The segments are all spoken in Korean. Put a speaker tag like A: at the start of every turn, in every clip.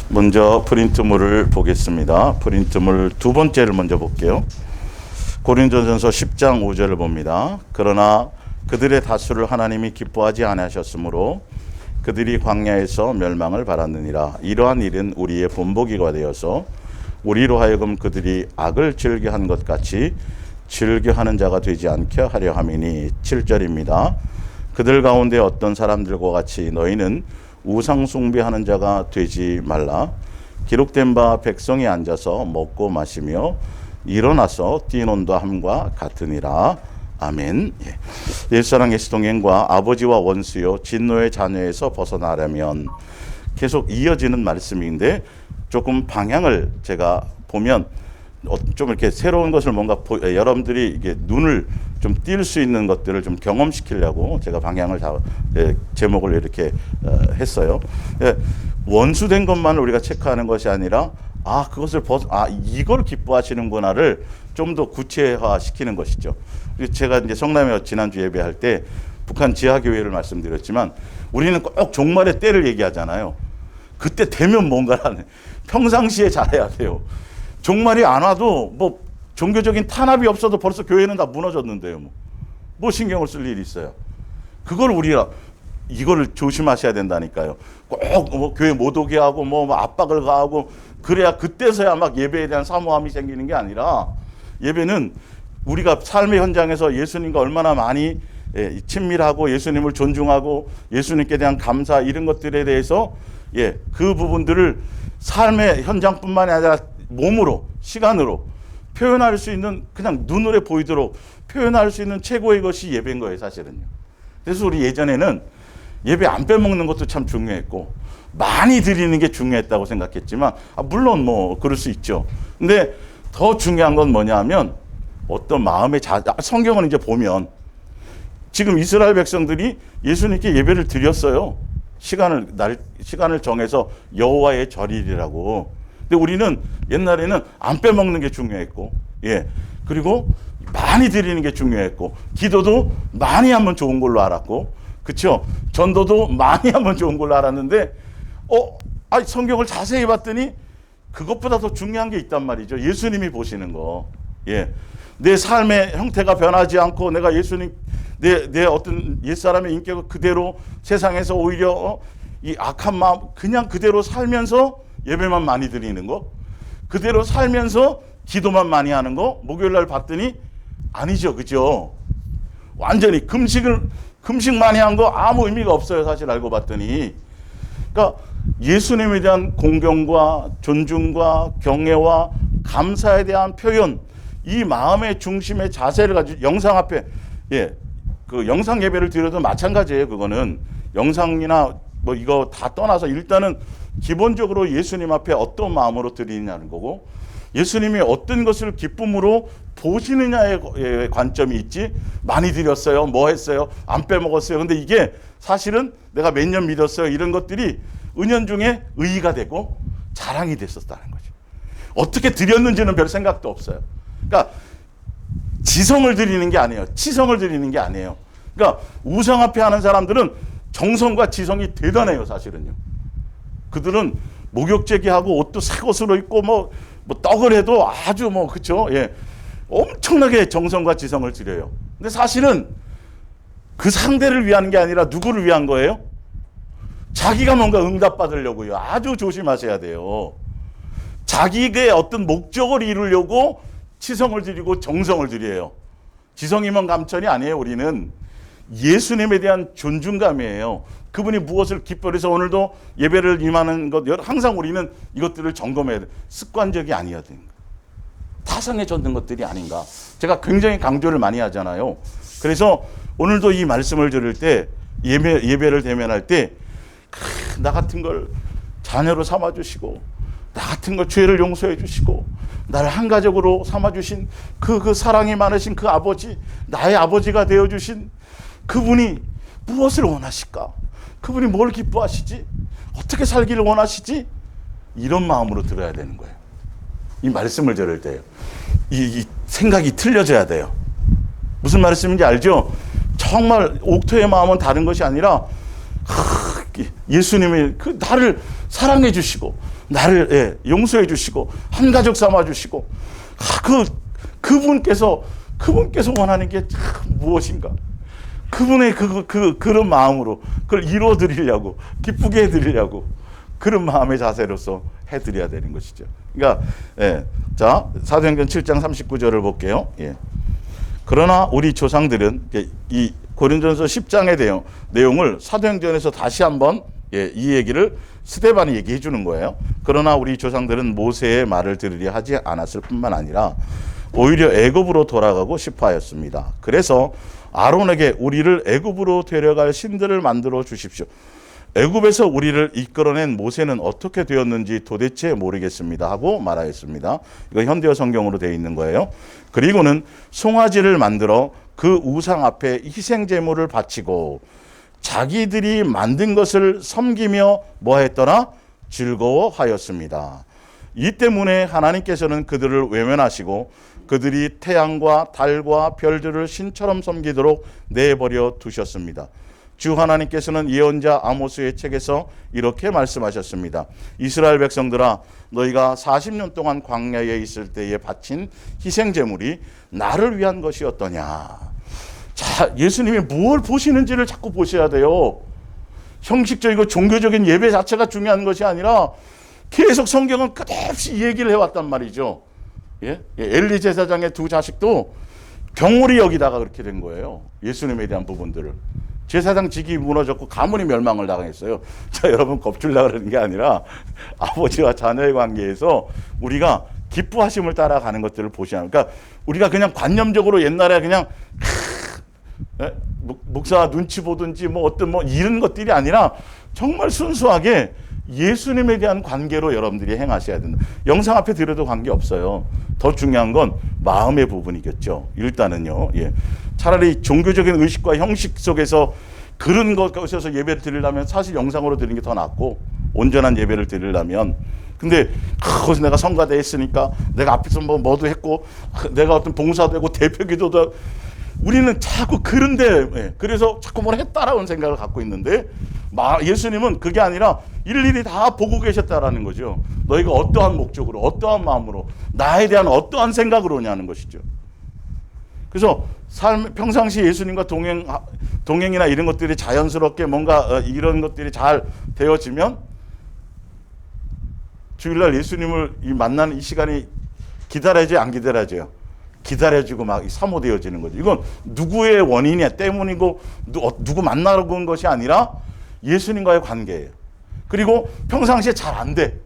A: 먼저 프린트물을 보겠습니다. 프린트물 두 번째를 먼저 볼게요. 고린도전서 10장 5절을 봅니다. 그러나 그들의 다수를 하나님이 기뻐하지 아니하셨으므로 그들이 광야에서 멸망을 받았느니라. 이러한 일은 우리의 본보기가 되어서 우리로 하여금 그들이 악을 즐겨한 것 같이 즐겨하는 자가 되지 않게 하려 함이니. 7절입니다. 그들 가운데 어떤 사람들과 같이 너희는 우상 숭배하는 자가 되지 말라. 기록된 바 백성이 앉아서 먹고 마시며 일어나서 뛰논다 함과 같으니라. 아멘. 옛사랑 예수동행과 아버지와 원수요 진노의 자녀에서 벗어나려면, 계속 이어지는 말씀인데 조금 방향을 제가 보면 좀 이렇게 새로운 것을 뭔가 여러분들이 이게 눈을 좀 띌 수 있는 것들을 좀 경험시키려고 제가 방향을 제목을 이렇게 했어요. 원수된 것만 우리가 체크하는 것이 아니라 그것을 이걸 기뻐하시는구나를 좀 더 구체화 시키는 것이죠. 제가 이제 성남에 지난주 예배할 때 북한 지하교회를 말씀드렸지만 우리는 꼭 종말의 때를 얘기하잖아요. 그때 되면 뭔가라는, 평상시에 잘해야 돼요. 종말이 안 와도 뭐 종교적인 탄압이 없어도 벌써 교회는 다 무너졌는데요. 뭐 신경을 쓸 일이 있어요. 그걸 우리가 이거를 조심하셔야 된다니까요. 꼭 뭐 교회 못 오게 하고 뭐 압박을 가하고 그래야 그때서야 막 예배에 대한 사모함이 생기는 게 아니라, 예배는 우리가 삶의 현장에서 예수님과 얼마나 많이 친밀하고 예수님을 존중하고 예수님께 대한 감사, 이런 것들에 대해서 그 부분들을 삶의 현장뿐만이 아니라 몸으로, 시간으로 표현할 수 있는, 그냥 눈으로 보이도록 표현할 수 있는 최고의 것이 예배인 거예요, 사실은요. 그래서 우리 예전에는 예배 안 빼먹는 것도 참 중요했고 많이 드리는 게 중요했다고 생각했지만, 물론 뭐 그럴 수 있죠. 근데 더 중요한 건 뭐냐 하면 어떤 마음의 성경은 이제 보면 지금 이스라엘 백성들이 예수님께 예배를 드렸어요. 시간을 정해서 여호와의 절일이라고. 근데 우리는 옛날에는 안 빼먹는 게 중요했고, 그리고 많이 드리는 게 중요했고, 기도도 많이 하면 좋은 걸로 알았고, 그렇죠? 전도도 많이 하면 좋은 걸로 알았는데, 성경을 자세히 봤더니 그것보다 더 중요한 게 있단 말이죠. 예수님이 보시는 거. 내 삶의 형태가 변하지 않고 내가 예수님, 내 어떤 옛사람의 인격을 그대로 세상에서 오히려 이 악한 마음 그냥 그대로 살면서 예배만 많이 드리는 거, 그대로 살면서 기도만 많이 하는 거, 목요일 날 봤더니 아니죠. 그죠? 완전히 금식 많이 한 거 아무 의미가 없어요. 사실 알고 봤더니. 그러니까 예수님에 대한 공경과 존중과 경애와 감사에 대한 표현, 이 마음의 중심의 자세를 가지고 영상 앞에, 그 영상 예배를 드려도 마찬가지예요. 그거는 영상이나 뭐 이거 다 떠나서 일단은 기본적으로 예수님 앞에 어떤 마음으로 드리느냐는 거고, 예수님이 어떤 것을 기쁨으로 보시느냐의 관점이 있지, 많이 드렸어요, 뭐 했어요, 안 빼먹었어요. 근데 이게 사실은 내가 몇 년 믿었어요, 이런 것들이 은연중에 의의가 되고 자랑이 됐었다는 거죠. 어떻게 드렸는지는 별 생각도 없어요. 그러니까 지성을 드리는 게 아니에요. 치성을 드리는 게 아니에요. 그러니까 우상 앞에 하는 사람들은 정성과 지성이 대단해요, 사실은요. 그들은 목욕제기하고 옷도 새 것으로 입고 뭐 떡을 해도 아주 그쵸? 엄청나게 정성과 지성을 드려요. 근데 사실은 그 상대를 위한 게 아니라 누구를 위한 거예요? 자기가 뭔가 응답받으려고요. 아주 조심하셔야 돼요. 자기의 어떤 목적을 이루려고 치성을 드리고 정성을 드려요. 지성이면 감천이 아니에요. 우리는 예수님에 대한 존중감이에요. 그분이 무엇을 기뻐해서 오늘도 예배를 임하는 것, 항상 우리는 이것들을 점검해야 돼요. 습관적이 아니어야 되는 거예요. 타성해졌는 것들이 아닌가. 제가 굉장히 강조를 많이 하잖아요. 그래서 오늘도 이 말씀을 들을 때, 예배를 대면할 때, 나 같은 걸 자녀로 삼아주시고, 나 같은 걸 죄를 용서해 주시고, 나를 한가족으로 삼아주신 그 사랑이 많으신 그 아버지, 나의 아버지가 되어주신 그분이 무엇을 원하실까? 그분이 뭘 기뻐하시지? 어떻게 살기를 원하시지? 이런 마음으로 들어야 되는 거예요. 이 말씀을 들을 때요. 이 생각이 틀려져야 돼요. 무슨 말씀인지 알죠? 정말 옥토의 마음은 다른 것이 아니라 예수님이 그 나를 사랑해 주시고 나를 용서해 주시고 한 가족 삼아 주시고 그분께서 원하는 게 참 무엇인가? 그분의 그런 마음으로 그걸 이루어 드리려고 기쁘게 해 드리려고 그런 마음의 자세로서 해 드려야 되는 것이죠. 그러니까 자, 사도행전 7장 39절을 볼게요. 그러나 우리 조상들은 이 고린도전서 10장의 내용을 사도행전에서 다시 한번 이 얘기를 스데반이 얘기해 주는 거예요. 그러나 우리 조상들은 모세의 말을 들으려 하지 않았을 뿐만 아니라 오히려 애굽으로 돌아가고 싶어 하였습니다. 그래서 아론에게 우리를 애굽으로 데려갈 신들을 만들어 주십시오. 애굽에서 우리를 이끌어낸 모세는 어떻게 되었는지 도대체 모르겠습니다 하고 말하였습니다. 이거 현대어 성경으로 되어 있는 거예요. 그리고는 송아지를 만들어 그 우상 앞에 희생 제물을 바치고 자기들이 만든 것을 섬기며 뭐 했더라? 즐거워하였습니다. 이 때문에 하나님께서는 그들을 외면하시고 그들이 태양과 달과 별들을 신처럼 섬기도록 내버려 두셨습니다. 주 하나님께서는 예언자 아모스의 책에서 이렇게 말씀하셨습니다. 이스라엘 백성들아, 너희가 40년 동안 광야에 있을 때에 바친 희생 제물이 나를 위한 것이었더냐. 자, 예수님이 뭘 보시는지를 자꾸 보셔야 돼요. 형식적이고 종교적인 예배 자체가 중요한 것이 아니라 계속 성경은 끝없이 얘기를 해왔단 말이죠. 엘리 제사장의 두 자식도 경홀히 여기다가 그렇게 된 거예요. 예수님에 대한 부분들을. 제사장 직이 무너졌고 가문이 멸망을 당했어요. 자, 여러분 겁주려고 그러는 게 아니라 아버지와 자녀의 관계에서 우리가 기뻐하심을 따라가는 것들을 보셔야 합니다. 그러니까 우리가 그냥 관념적으로 옛날에 그냥 목사 눈치 보든지 뭐 어떤 뭐 이런 것들이 아니라 정말 순수하게 예수님에 대한 관계로 여러분들이 행하셔야 된다. 영상 앞에 들어도 관계없어요. 더 중요한 건 마음의 부분이겠죠. 일단은요. 차라리 종교적인 의식과 형식 속에서 그런 것에서 예배를 드리려면 사실 영상으로 드리는 게 더 낫고 온전한 예배를 드리려면. 근데 거기서 내가 성가대 했으니까 내가 앞에서 뭐도 했고 내가 어떤 봉사도 하고 대표기도도 하고 우리는 자꾸 그런데 그래서 자꾸 뭘 했다라는 생각을 갖고 있는데 예수님은 그게 아니라 일일이 다 보고 계셨다라는 거죠. 너희가 어떠한 목적으로 어떠한 마음으로 나에 대한 어떠한 생각으로 오냐는 것이죠. 그래서 평상시 예수님과 동행이나 이런 것들이 자연스럽게 뭔가 이런 것들이 잘 되어지면 주일날 예수님을 만나는 이 시간이 기다려야지 안 기다려져요. 기다려지고 막 사모되어지는 거죠. 이건 누구의 원인이야 때문이고 누구 만나러 온 것이 아니라 예수님과의 관계예요. 그리고 평상시에 잘 안 돼.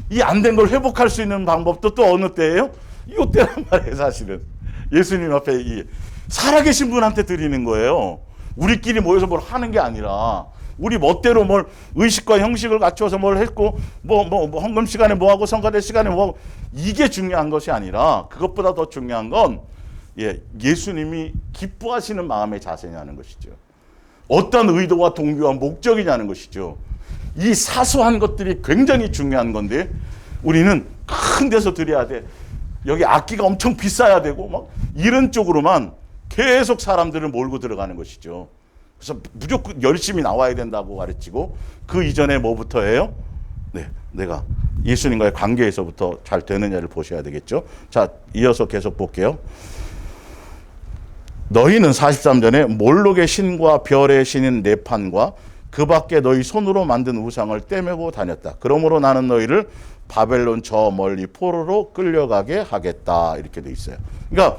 A: 이 안 된 걸 회복할 수 있는 방법도 또 어느 때예요? 이때란 말이에요. 사실은 예수님 앞에 살아계신 분한테 드리는 거예요. 우리끼리 모여서 뭘 하는 게 아니라 우리 멋대로 뭘 의식과 형식을 갖춰서 뭘 했고 뭐 헌금 시간에 뭐 하고 성가대 시간에 뭐 하고 이게 중요한 것이 아니라 그것보다 더 중요한 건 예수님이 기뻐하시는 마음의 자세냐는 것이죠. 어떤 의도와 동기와 목적이냐는 것이죠. 이 사소한 것들이 굉장히 중요한 건데 우리는 큰 데서 드려야 돼. 여기 악기가 엄청 비싸야 되고 막 이런 쪽으로만 계속 사람들을 몰고 들어가는 것이죠. 그래서 무조건 열심히 나와야 된다고 가르치고 그 이전에 뭐부터 해요? 내가 예수님과의 관계에서부터 잘 되느냐를 보셔야 되겠죠. 자, 이어서 계속 볼게요. 너희는 43절에 몰록의 신과 별의 신인 네판과 그 밖에 너희 손으로 만든 우상을 떼매고 다녔다. 그러므로 나는 너희를 바벨론 저 멀리 포로로 끌려가게 하겠다. 이렇게 돼 있어요. 그러니까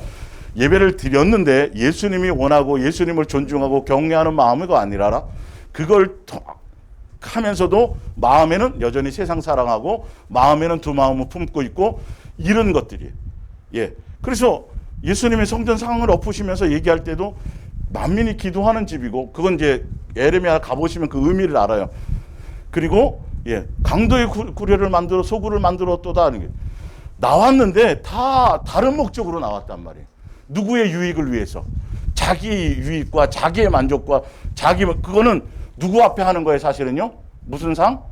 A: 예배를 드렸는데 예수님이 원하고 예수님을 존중하고 경외하는 마음이 아니라 그걸 하면서도 마음에는 여전히 세상 사랑하고 마음에는 두 마음을 품고 있고 이런 것들이. 그래서 예수님이 성전 상을 엎으시면서 얘기할 때도 만민이 기도하는 집이고 그건 이제 에레미야 가보시면 그 의미를 알아요. 그리고 강도의 구례를 만들어 소굴을 만들었도다 하는 게 나왔는데 다 다른 목적으로 나왔단 말이에요. 누구의 유익을 위해서 자기 유익과 자기의 만족과 그거는 누구 앞에 하는 거예요? 사실은요. 무슨 상?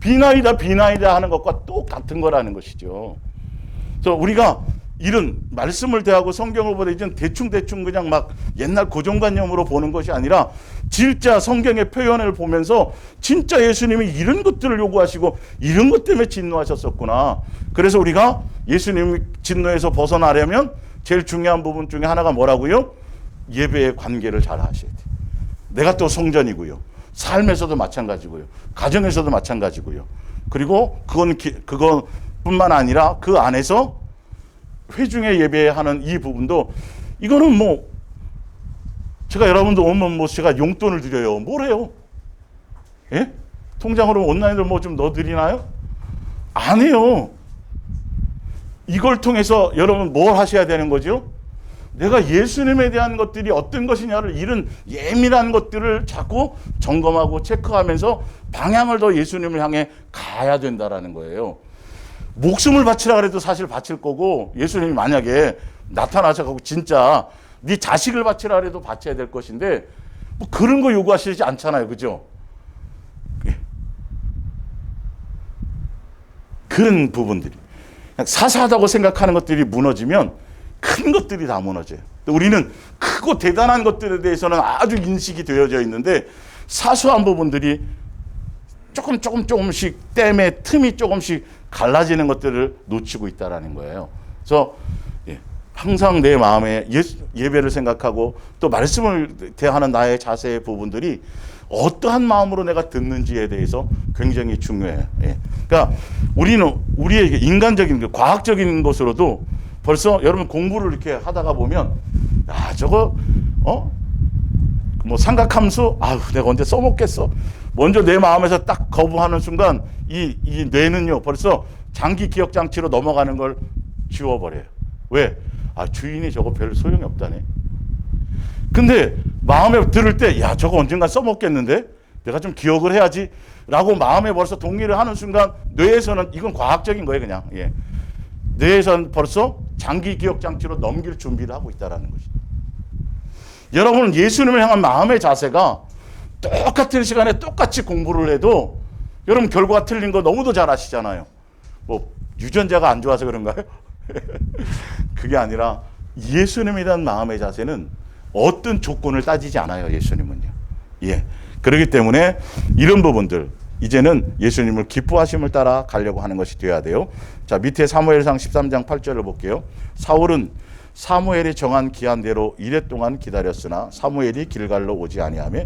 A: 비나이다 하는 것과 똑같은 거라는 것이죠. 그래서 우리가 이런 말씀을 대하고 성경을 보다 이제 대충 그냥 막 옛날 고정관념으로 보는 것이 아니라 진짜 성경의 표현을 보면서 진짜 예수님이 이런 것들을 요구하시고 이런 것 때문에 진노하셨었구나. 그래서 우리가 예수님 진노에서 벗어나려면 제일 중요한 부분 중에 하나가 뭐라고요? 예배의 관계를 잘 하셔야 돼요. 내가 또 성전이고요. 삶에서도 마찬가지고요. 가정에서도 마찬가지고요. 그리고 그것뿐만 아니라 그 안에서 회중의 예배하는 이 부분도 이거는 뭐 제가 여러분도 오면 뭐 제가 용돈을 드려요. 뭘 해요? 예? 통장으로 온라인으로 뭐 좀 넣어드리나요? 안 해요. 이걸 통해서 여러분 뭘 하셔야 되는 거죠? 내가 예수님에 대한 것들이 어떤 것이냐를 이런 예민한 것들을 자꾸 점검하고 체크하면서 방향을 더 예수님을 향해 가야 된다라는 거예요. 목숨을 바치라 그래도 사실 바칠 거고 예수님이 만약에 나타나셔서 진짜 네 자식을 바치라 그래도 바쳐야 될 것인데 뭐 그런 거 요구하시지 않잖아요. 그죠? 그런 부분들이 사사하다고 생각하는 것들이 무너지면 큰 것들이 다 무너져요. 우리는 크고 대단한 것들에 대해서는 아주 인식이 되어져 있는데 사소한 부분들이 조금씩 댐의 틈이 조금씩 갈라지는 것들을 놓치고 있다라는 거예요. 그래서 항상 내 마음에 예배를 생각하고 또 말씀을 대하는 나의 자세의 부분들이 어떠한 마음으로 내가 듣는지에 대해서 굉장히 중요해요. 그러니까 우리는 우리의 인간적인 과학적인 것으로도 벌써 여러분 공부를 이렇게 하다가 보면 저거 뭐 삼각함수 내가 언제 써먹겠어. 먼저 내 마음에서 딱 거부하는 순간 이 뇌는요 벌써 장기 기억 장치로 넘어가는 걸 지워버려요. 왜? 주인이 저거 별 소용이 없다네. 근데 마음에 들을 때 저거 언젠가 써먹겠는데 내가 좀 기억을 해야지 라고 마음에 벌써 동의를 하는 순간 뇌에서는 이건 과학적인 거예요. 그냥 뇌에서는 벌써 장기 기억 장치로 넘길 준비를 하고 있다는 것이죠. 여러분은 예수님을 향한 마음의 자세가 똑같은 시간에 똑같이 공부를 해도 여러분 결과가 틀린 거 너무도 잘 아시잖아요. 뭐 유전자가 안 좋아서 그런가요? 그게 아니라 예수님에 대한 마음의 자세는 어떤 조건을 따지지 않아요. 예수님은요. 그렇기 때문에 이런 부분들 이제는 예수님을 기뻐하심을 따라 가려고 하는 것이 되어야 돼요. 자, 밑에 사무엘상 13장 8절을 볼게요. 사울은 사무엘이 정한 기한대로 이레 동안 기다렸으나 사무엘이 길갈로 오지 아니하며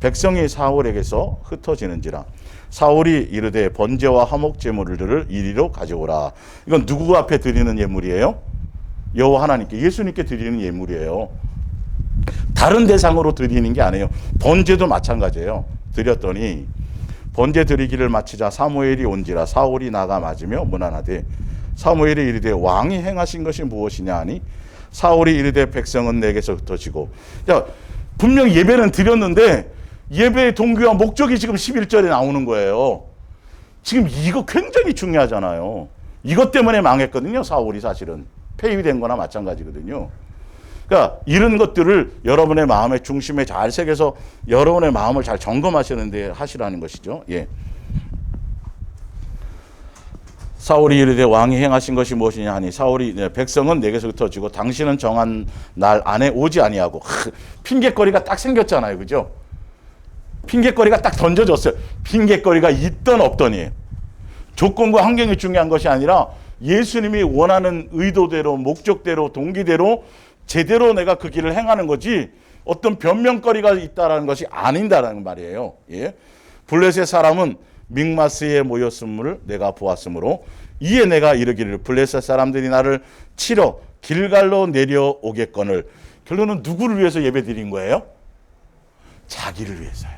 A: 백성이 사울에게서 흩어지는지라. 사울이 이르되 번제와 화목 제물들을 이리로 가져오라. 이건 누구 앞에 드리는 예물이에요? 여호와 하나님께, 예수님께 드리는 예물이에요. 다른 대상으로 드리는 게 아니에요. 번제도 마찬가지예요. 드렸더니 번제 드리기를 마치자 사무엘이 온지라. 사울이 나가 맞으며 문안하되 사무엘이 이르되 왕이 행하신 것이 무엇이냐 하니 사울이 이르되 백성은 내게서 흩어지고. 분명히 예배는 드렸는데 예배의 동기와 목적이 지금 11절에 나오는 거예요. 지금 이거 굉장히 중요하잖아요. 이것 때문에 망했거든요. 사울이 사실은 폐위된 거나 마찬가지거든요. 그러니까 이런 것들을 여러분의 마음의 중심에 잘 새겨서 여러분의 마음을 잘 점검하시는데 하시라는 것이죠. 사울이 이르되 왕이 행하신 것이 무엇이냐 하니 사울이 백성은 내게서 흩어지고 당신은 정한 날 안에 오지 아니하고. 핑계거리가 딱 생겼잖아요. 그죠? 핑계거리가 딱 던져졌어요. 핑계거리가 있던 없던이에요. 조건과 환경이 중요한 것이 아니라 예수님이 원하는 의도대로 목적대로 동기대로 제대로 내가 그 길을 행하는 거지 어떤 변명거리가 있다라는 것이 아닌다라는 말이에요. 블레셋 사람은 믹마스에 모였음을 내가 보았으므로 이에 내가 이르기를 블레셋 사람들이 나를 치러 길갈로 내려오겠거늘. 결론은 누구를 위해서 예배 드린 거예요? 자기를 위해서예요.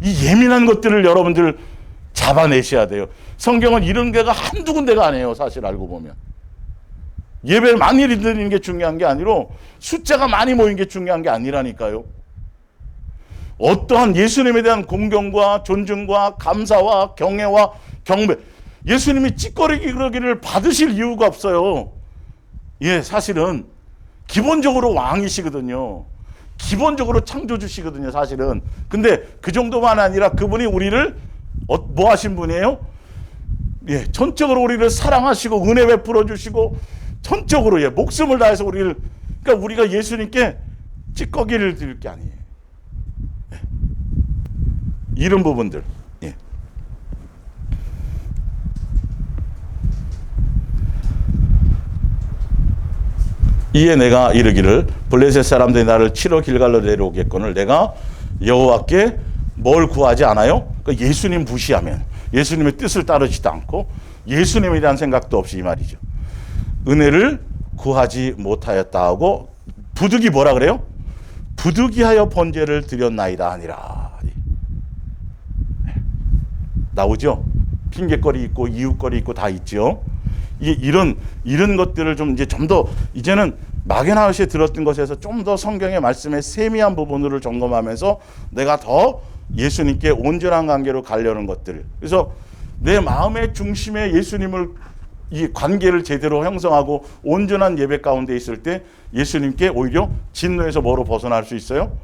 A: 이 예민한 것들을 여러분들 잡아내셔야 돼요. 성경은 이런 게가 한두 군데가 아니에요. 사실 알고 보면. 예배를 많이 드리는 게 중요한 게 아니라 숫자가 많이 모인 게 중요한 게 아니라니까요. 어떠한 예수님에 대한 공경과 존중과 감사와 경애와 경배, 예수님이 찌꺼기를 받으실 이유가 없어요. 사실은 기본적으로 왕이시거든요. 기본적으로 창조주시거든요. 사실은. 근데 그 정도만 아니라 그분이 우리를 뭐 하신 분이에요? 전적으로 우리를 사랑하시고 은혜 베풀어 주시고 전적으로 목숨을 다해서 그러니까 우리가 예수님께 찌꺼기를 드릴 게 아니에요. 이런 부분들. 이에 내가 이르기를 블레셋 사람들이 나를 치러 길갈로 내려오겠거늘 내가 여호와께 뭘 구하지 않아요? 그러니까 예수님 무시하면, 예수님의 뜻을 따르지도 않고 예수님에 대한 생각도 없이, 이 말이죠. 은혜를 구하지 못하였다 하고 부득이 뭐라 그래요? 부득이하여 번제를 드렸나이다 하니라. 나오죠? 핑계거리 있고 이유거리 있고 다 있죠. 이런 것들을 좀 더 이제는 막연하게 들었던 것에서 좀 더 성경의 말씀의 세미한 부분을 점검하면서 내가 더 예수님께 온전한 관계로 가려는 것들. 그래서 내 마음의 중심에 예수님을, 이 관계를 제대로 형성하고 온전한 예배 가운데 있을 때 예수님께 오히려 진노에서 뭐로 벗어날 수 있어요?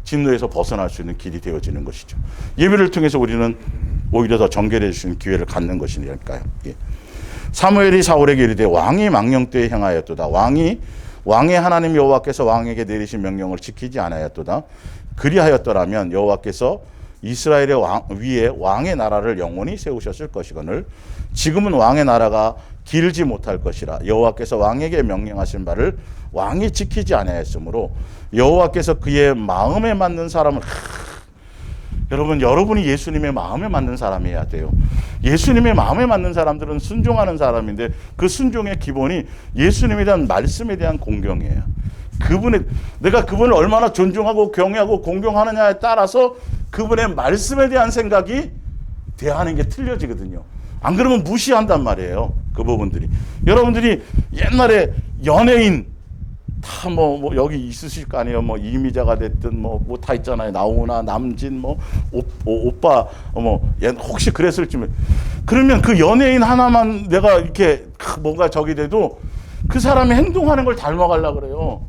A: 진노에서 벗어날 수 있는 길이 되어지는 것이죠. 예배를 통해서 우리는 오히려 더 정결해 주시는 기회를 갖는 것이니까요. 사무엘이 사울에게 이르되 왕이 망령되이 행하였도다. 왕의 하나님 여호와께서 왕에게 내리신 명령을 지키지 않았도다. 그리하였더라면 여호와께서 이스라엘의 위에 왕의 나라를 영원히 세우셨을 것이거늘 지금은 왕의 나라가 길지 못할 것이라. 여호와께서 왕에게 명령하신 바를 왕이 지키지 아니하였으므로 여호와께서 그의 마음에 맞는 사람을 여러분이 예수님의 마음에 맞는 사람이어야 돼요. 예수님의 마음에 맞는 사람들은 순종하는 사람인데 그 순종의 기본이 예수님에 대한 말씀에 대한 공경이에요. 내가 그분을 얼마나 존중하고 경외하고 공경하느냐에 따라서 그분의 말씀에 대한 생각이 대하는 게 틀려지거든요. 안 그러면 무시한단 말이에요. 그 부분들이. 여러분들이 옛날에 연예인 다 여기 있으실 거 아니에요. 이미자가 됐든 다 있잖아요. 나훈아, 남진, 오빠, 혹시 그랬을지. 그러면 그 연예인 하나만 내가 이렇게 뭔가 저기 돼도 그 사람이 행동하는 걸 닮아가려고 그래요.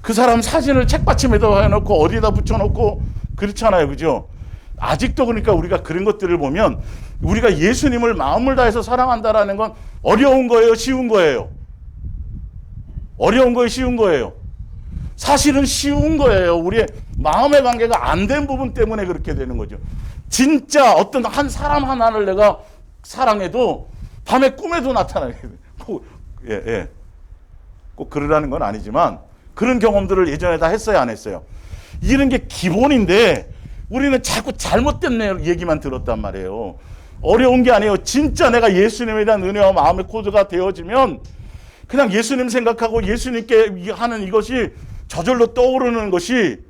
A: 그 사람 사진을 책받침에다 해놓고 어디다 붙여놓고 그렇잖아요. 그죠? 아직도 그러니까 우리가 그런 것들을 보면 우리가 예수님을 마음을 다해서 사랑한다라는 건 어려운 거예요? 쉬운 거예요? 어려운 거예요? 쉬운 거예요? 사실은 쉬운 거예요. 우리의 마음의 관계가 안 된 부분 때문에 그렇게 되는 거죠. 진짜 어떤 한 사람 하나를 내가 사랑해도 밤에 꿈에도 나타나게 꼭 그러라는 건 아니지만 그런 경험들을 예전에 다 했어요? 안 했어요? 이런 게 기본인데 우리는 자꾸 잘못된 얘기만 들었단 말이에요. 어려운 게 아니에요. 진짜 내가 예수님에 대한 은혜와 마음의 코드가 되어지면 그냥 예수님 생각하고 예수님께 하는 이것이 저절로 떠오르는 것이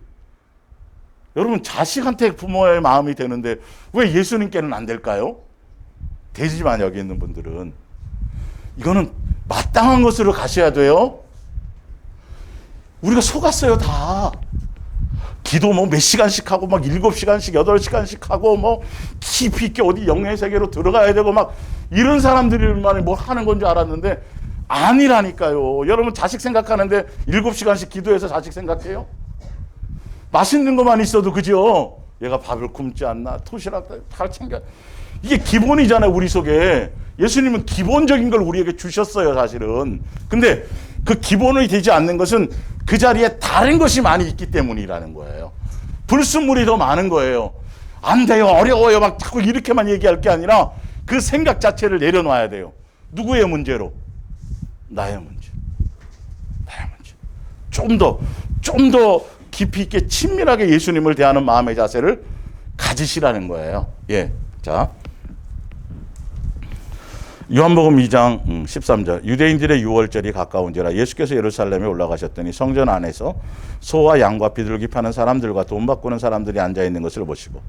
A: 여러분 자식한테 부모의 마음이 되는데 왜 예수님께는 안 될까요? 되지만 여기 있는 분들은 이거는 마땅한 것으로 가셔야 돼요. 우리가 속았어요 다. 기도 몇 시간씩 하고 7시간씩 8시간씩 하고 깊이 있게 어디 영의 세계로 들어가야 되고 이런 사람들만 하는 건 줄 알았는데 아니라니까요. 여러분 자식 생각하는데 7시간씩 기도해서 자식 생각해요? 맛있는 것만 있어도 그죠? 얘가 밥을 굶지 않나? 도시락 다 챙겨. 이게 기본이잖아요. 우리 속에. 예수님은 기본적인 걸 우리에게 주셨어요. 사실은. 근데 그 기본이 되지 않는 것은 그 자리에 다른 것이 많이 있기 때문이라는 거예요. 불순물이 더 많은 거예요. 안 돼요. 어려워요. 자꾸 이렇게만 얘기할 게 아니라 그 생각 자체를 내려놔야 돼요. 누구의 문제로? 나의 문제. 나의 문제. 좀 더 깊이 있게 친밀하게 예수님을 대하는 마음의 자세를 가지시라는 거예요. 자. 요한복음 2장 13절 유대인들의 유월절이 가까운지라 예수께서 예루살렘에 올라가셨더니 성전 안에서 소와 양과 비둘기 파는 사람들과 돈 바꾸는 사람들이 앉아있는 것을 보시고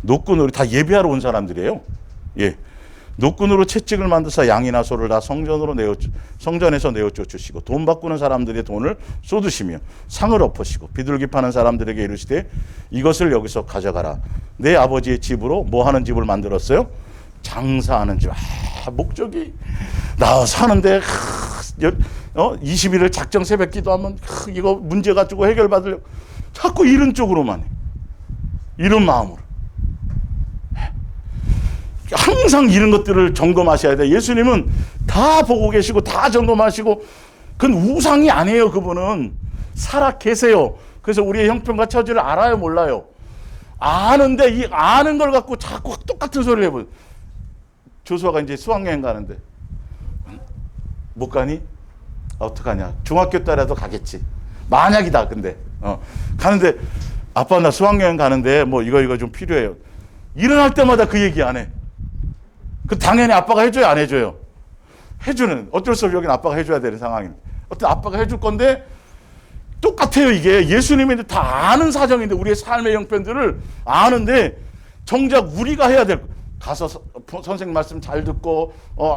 A: 노끈으로 다 예배하러 온 사람들이에요. 노끈으로 채찍을 만드사 양이나 소를 다 성전에서 내어 쫓으시고 돈 바꾸는 사람들의 돈을 쏟으시며 상을 엎으시고 비둘기 파는 사람들에게 이르시되 이것을 여기서 가져가라. 내 아버지의 집으로 뭐 하는 집을 만들었어요? 장사하는 집. 목적이 나 사는데 20일을 작정 새벽 기도하면 이거 문제 가지고 해결받으려고 자꾸 이런 쪽으로만 해. 이런 마음으로. 항상 이런 것들을 점검하셔야 돼요. 예수님은 다 보고 계시고 다 점검하시고, 그건 우상이 아니에요. 그분은 살아 계세요. 그래서 우리의 형편과 처지를 알아요, 몰라요? 아는데 이 아는 걸 갖고 자꾸 똑같은 소리를 해버려. 조수아가 이제 수학여행 가는데, 못 가니? 어떡하냐? 중학교 때라도 가겠지. 만약이다. 근데 가는데, 아빠 나 수학여행 가는데 뭐 이거 좀 필요해요. 일어날 때마다 그 얘기 안 해. 그 당연히 아빠가 해줘요, 안 해줘요? 해주는, 어쩔 수 없이 여기는 아빠가 해줘야 되는 상황인데, 어떤 아빠가 해줄 건데 똑같아요. 이게 예수님이 다 아는 사정인데, 우리의 삶의 형편들을 아는데 정작 우리가 해야 될, 가서 선생님 말씀 잘 듣고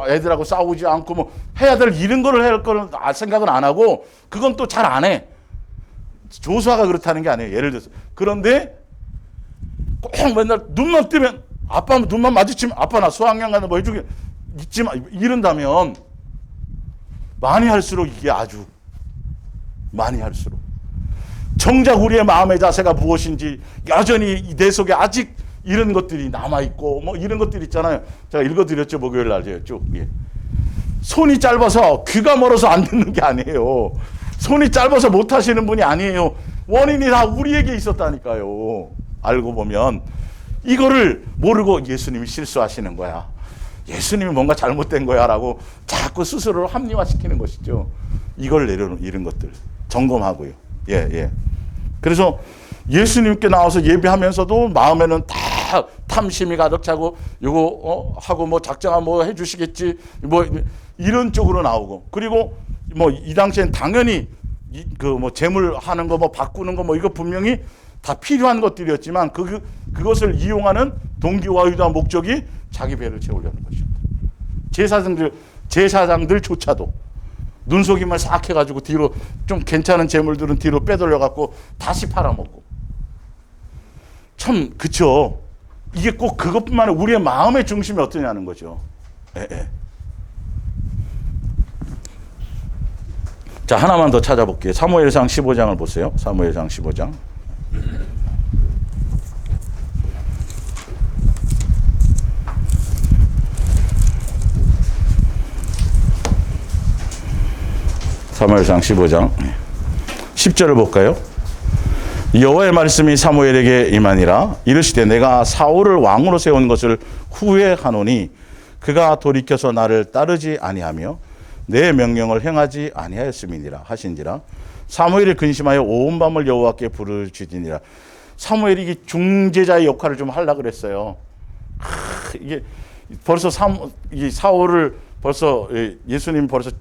A: 애들하고 싸우지 않고 뭐 해야 될 이런 거를 할 거는 생각은 안 하고, 그건 또 잘 안 해. 조수아가 그렇다는 게 아니에요. 예를 들어서. 그런데 꼭 맨날 눈만 뜨면, 아빠 눈만 마주치면 아빠 나 수학여행 가는 뭐 해주게 있지 마, 이런다면 많이 할수록, 이게 아주 많이 할수록 정작 우리의 마음의 자세가 무엇인지 여전히 내 속에 아직 이런 것들이 남아있고 뭐 이런 것들이 있잖아요. 제가 읽어드렸죠, 목요일 날 쭉. 예. 손이 짧아서 귀가 멀어서 안 듣는 게 아니에요. 손이 짧아서 못 하시는 분이 아니에요. 원인이 다 우리에게 있었다니까요. 알고 보면 이거를 모르고 예수님이 실수하시는 거야, 예수님이 뭔가 잘못된 거야 라고 자꾸 스스로를 합리화시키는 것이죠. 이걸 내려놓은 이런 것들 점검하고요. 예. 그래서 예수님께 나와서 예배하면서도 마음에는 다 탐심이 가득 차고, 요거 하고 뭐 작정하 뭐 해주시겠지 뭐 이런 쪽으로 나오고, 그리고 뭐 이 당시엔 당연히 그 뭐 재물 하는 거 뭐 바꾸는 거 뭐 이거 분명히 다 필요한 것들이었지만, 그것을 이용하는 동기와 의도와 목적이 자기 배를 채우려는 것이었다. 제사장들조차도 눈속임을 싹 해가지고 뒤로 좀 괜찮은 재물들은 뒤로 빼돌려갖고 다시 팔아먹고. 참, 그쵸. 이게 꼭 그것뿐만 아니라 우리의 마음의 중심이 어떠냐는 거죠. 예. 자, 하나만 더 찾아볼게요. 사무엘상 15장을 보세요. 사무엘상 15장. 사무엘상 15장 10절을 볼까요? 여호와의 말씀이 사무엘에게 임하니라. 이르시되 내가 사울을 왕으로 세운 것을 후회하노니 그가 돌이켜서 나를 따르지 아니하며 내 명령을 행하지 아니하였음이니라 하신지라. 사무엘이 근심하여 온 밤을 여호와께 부르짖으니라. 사무엘이 이게 중재자의 역할을 좀 하려고 그랬어요. 이게 벌써 이 사울을 벌써 예수님 벌써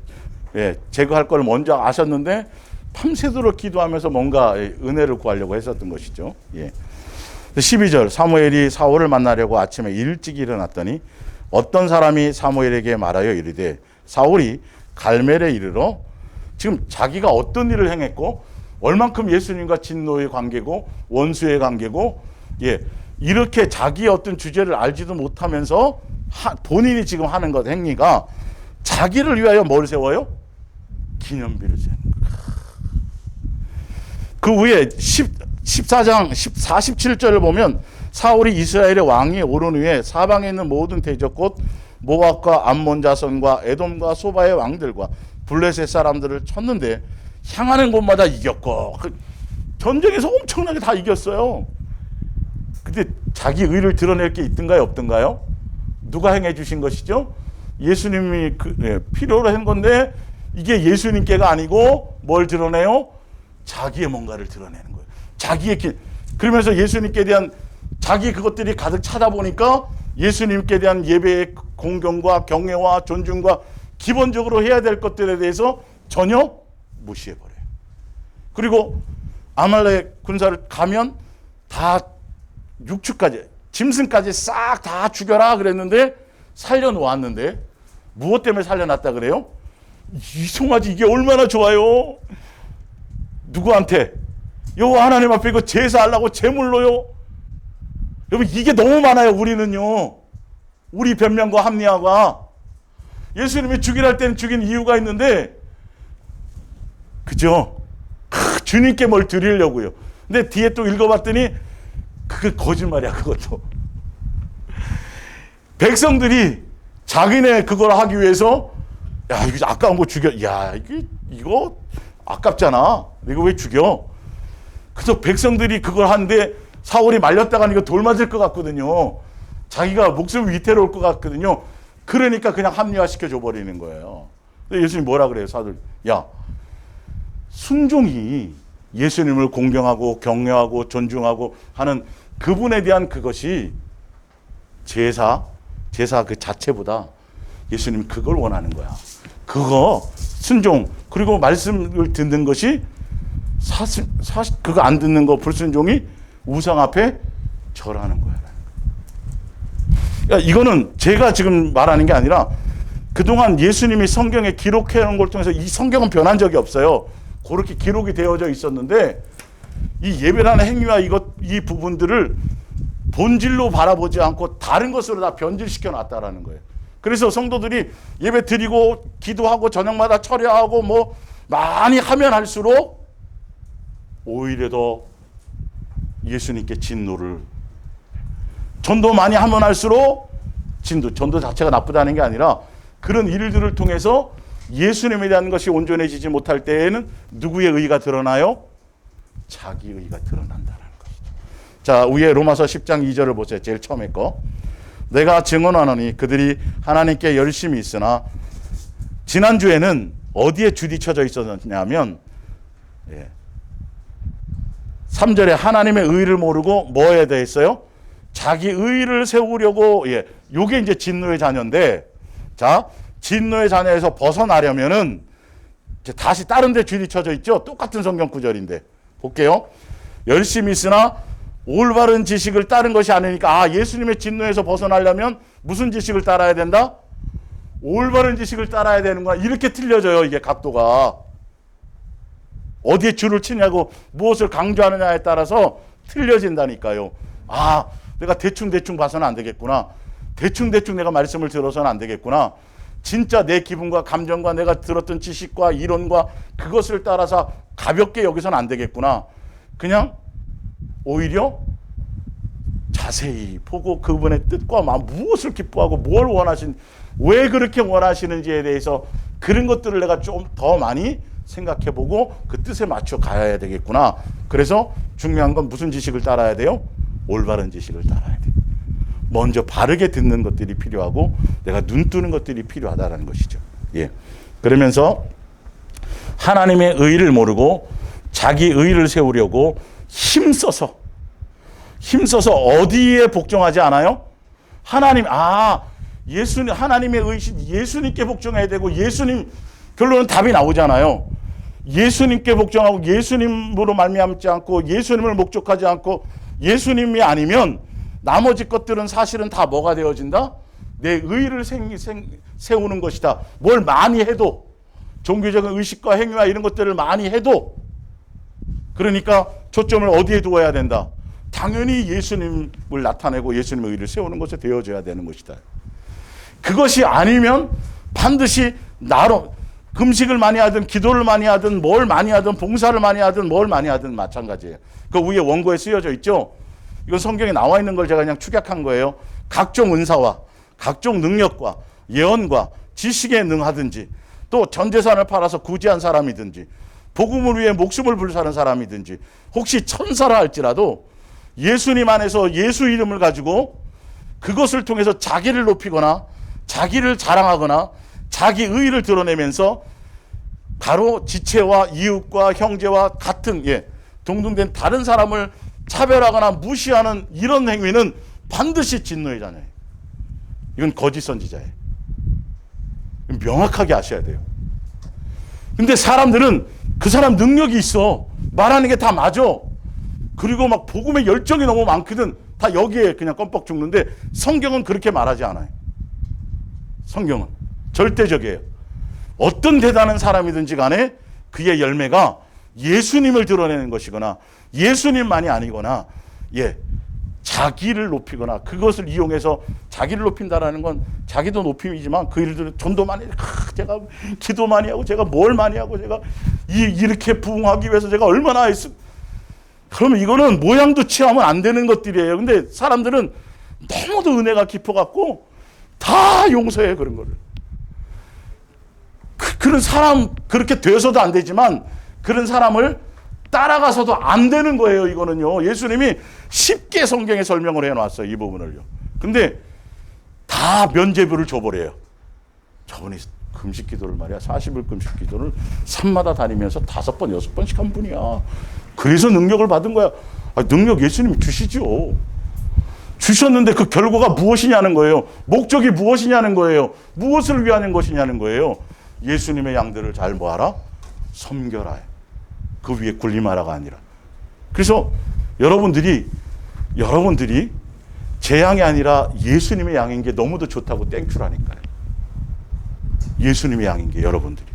A: 제거할 걸 먼저 아셨는데 밤새도록 기도하면서 뭔가 은혜를 구하려고 했었던 것이죠. 12절, 사무엘이 사울을 만나려고 아침에 일찍 일어났더니 어떤 사람이 사무엘에게 말하여 이르되 사울이 갈멜에 이르러, 지금 자기가 어떤 일을 행했고 얼만큼 예수님과 진노의 관계고 원수의 관계고, 이렇게 자기의 어떤 주제를 알지도 못하면서 본인이 지금 하는 것 행위가 자기를 위하여 뭘 세워요? 기념비를 세우는 거예요. 그 후에 14장 47절을 보면 사울이 이스라엘의 왕이 오른 후에 사방에 있는 모든 대적 곧 모압과 암몬 자손과 에돔과 소바의 왕들과 블레셋 사람들을 쳤는데 향하는 곳마다 이겼고, 전쟁에서 엄청나게 다 이겼어요. 근데 자기 의를 드러낼 게 있던가요, 없던가요? 누가 행해 주신 것이죠? 예수님이 필요로 한 건데, 이게 예수님께가 아니고 뭘 드러내요? 자기의 뭔가를 드러내는 거예요. 자기의 그러면서 예수님께 대한 자기 그것들이 가득 차다 보니까 예수님께 대한 예배의 공경과 경외와 존중과 기본적으로 해야 될 것들에 대해서 전혀 무시해버려요. 그리고 아말렉 군사를 가면 다 육축까지, 짐승까지 싹 다 죽여라 그랬는데 살려놓았는데, 무엇 때문에 살려놨다 그래요? 이 송아지 이게 얼마나 좋아요. 누구한테? 여호와 하나님 앞에 이거 제사하려고 제물로요. 여러분, 이게 너무 많아요. 우리는요, 우리 변명과 합리화가. 예수님이 죽이라 할 때는 죽인 이유가 있는데, 그죠? 주님께 뭘 드리려고요. 근데 뒤에 또 읽어봤더니 그게 거짓말이야. 그것도 백성들이 자기네 그걸 하기 위해서 야, 이거 아까운 거 죽여. 야, 이거 아깝잖아. 이거 왜 죽여? 그래서 백성들이 그걸 하는데 사울이 말렸다가 이거 돌 맞을 것 같거든요. 자기가 목숨이 위태로울 것 같거든요. 그러니까 그냥 합리화시켜 줘 버리는 거예요. 예수님 뭐라 그래요? 사들. 야, 순종이 예수님을 공경하고 경외하고 존중하고 하는 그분에 대한 그것이 제사 그 자체보다 예수님 그걸 원하는 거야. 그거 순종 그리고 말씀을 듣는 것이 사실 그거 안 듣는 거 불순종이 우상 앞에 절하는 거야. 그러니까 이거는 제가 지금 말하는 게 아니라 그동안 예수님이 성경에 기록해 놓은 걸 통해서 이 성경은 변한 적이 없어요. 그렇게 기록이 되어져 있었는데 이 예배라는 행위와 이 부분들을 본질로 바라보지 않고 다른 것으로 다 변질시켜 놨다라는 거예요. 그래서 성도들이 예배 드리고 기도하고 저녁마다 철야하고 뭐 많이 하면 할수록 오히려 더 예수님께 진노를, 전도 많이 하면 할수록 전도 자체가 나쁘다는 게 아니라 그런 일들을 통해서 예수님에 대한 것이 온전해지지 못할 때에는 누구의 의가 드러나요? 자기 의가 드러난다는 것이죠. 자, 위에 로마서 10장 2절을 보세요. 제일 처음에 거. 내가 증언하노니 그들이 하나님께 열심히 있으나, 지난주에는 어디에 주디쳐져 있었냐면 3절에 하나님의 의를 모르고 뭐에 대했어요? 자기 의를 세우려고, 요게 이제 진노의 자녀인데, 자, 진노의 자녀에서 벗어나려면은 다시 다른 데 주디쳐져 있죠? 똑같은 성경 구절인데. 볼게요. 열심히 있으나 올바른 지식을 따른 것이 아니니까, 예수님의 진노에서 벗어나려면 무슨 지식을 따라야 된다? 올바른 지식을 따라야 되는구나. 이렇게 틀려져요, 이게 각도가. 어디에 줄을 치냐고 무엇을 강조하느냐에 따라서 틀려진다니까요. 내가 대충 봐서는 안 되겠구나. 대충 내가 말씀을 들어서는 안 되겠구나. 진짜 내 기분과 감정과 내가 들었던 지식과 이론과 그것을 따라서 가볍게 여기서는 안 되겠구나. 그냥 오히려 자세히 보고 그분의 뜻과 마음, 무엇을 기뻐하고 뭘 왜 그렇게 원하시는지에 대해서 그런 것들을 내가 좀 더 많이 생각해보고 그 뜻에 맞춰 가야 되겠구나. 그래서 중요한 건 무슨 지식을 따라야 돼요? 올바른 지식을 따라야 돼. 먼저 바르게 듣는 것들이 필요하고 내가 눈 뜨는 것들이 필요하다는 것이죠. 그러면서 하나님의 의를 모르고 자기 의를 세우려고 힘써서 어디에 복종하지 않아요? 하나님의 의신 예수님께 복종해야 되고, 예수님 결론은 답이 나오잖아요. 예수님께 복종하고 예수님으로 말미암지 않고 예수님을 목적하지 않고 예수님이 아니면 나머지 것들은 사실은 다 뭐가 되어진다? 내 의를 세우는 것이다. 뭘 많이 해도, 종교적인 의식과 행위와 이런 것들을 많이 해도, 그러니까 초점을 어디에 두어야 된다? 당연히 예수님을 나타내고 예수님의 의를 세우는 것에 되어져야 되는 것이다. 그것이 아니면 반드시 나로 금식을 많이 하든 기도를 많이 하든 뭘 많이 하든 봉사를 많이 하든 뭘 많이 하든 마찬가지예요. 그 위에 원고에 쓰여져 있죠. 이건 성경에 나와 있는 걸 제가 그냥 축약한 거예요. 각종 은사와 각종 능력과 예언과 지식에 능하든지, 또 전 재산을 팔아서 구제한 사람이든지, 복음을 위해 목숨을 불사는 사람이든지, 혹시 천사라 할지라도 예수님 안에서 예수 이름을 가지고 그것을 통해서 자기를 높이거나 자기를 자랑하거나 자기 의의를 드러내면서 바로 지체와 이웃과 형제와 같은 동등된 다른 사람을 차별하거나 무시하는 이런 행위는 반드시 진노의 자녀예요. 이건 거짓 선지자예요. 명확하게 아셔야 돼요. 근데 사람들은 그 사람 능력이 있어, 말하는 게 다 맞아, 그리고 막 복음의 열정이 너무 많거든, 다 여기에 그냥 껌뻑 죽는데 성경은 그렇게 말하지 않아요. 성경은 절대적이에요. 어떤 대단한 사람이든지 간에 그의 열매가 예수님을 드러내는 것이거나 예수님만이 아니거나 자기를 높이거나 그것을 이용해서 자기를 높인다라는 건 자기도 높임이지만 그 일들을 전도 많이 제가 기도 많이 하고 제가 뭘 많이 하고 제가 이렇게 부흥하기 위해서 제가 얼마나 했어. 그러면 이거는 모양도 취하면 안 되는 것들이에요. 근데 사람들은 너무도 은혜가 깊어갖고 다 용서해, 그런 거를. 그런 사람, 그렇게 돼서도 안 되지만 그런 사람을 따라가서도 안 되는 거예요, 이거는요. 예수님이 쉽게 성경에 설명을 해놨어요, 이 부분을요. 근데 다 면죄부를 줘버려요. 저분이 금식 기도를 말이야, 40일 금식 기도를 산마다 다니면서 5번, 6번씩 한 분이야. 그래서 능력을 받은 거야. 능력 예수님이 주시죠. 주셨는데 그 결과가 무엇이냐는 거예요. 목적이 무엇이냐는 거예요. 무엇을 위한 것이냐는 거예요. 예수님의 양들을 잘 모아라, 섬겨라. 그 위에 군림하라가 아니라. 그래서 여러분들이 제 양이 아니라 예수님의 양인 게 너무도 좋다고 땡큐라니까요. 예수님의 양인 게 여러분들이.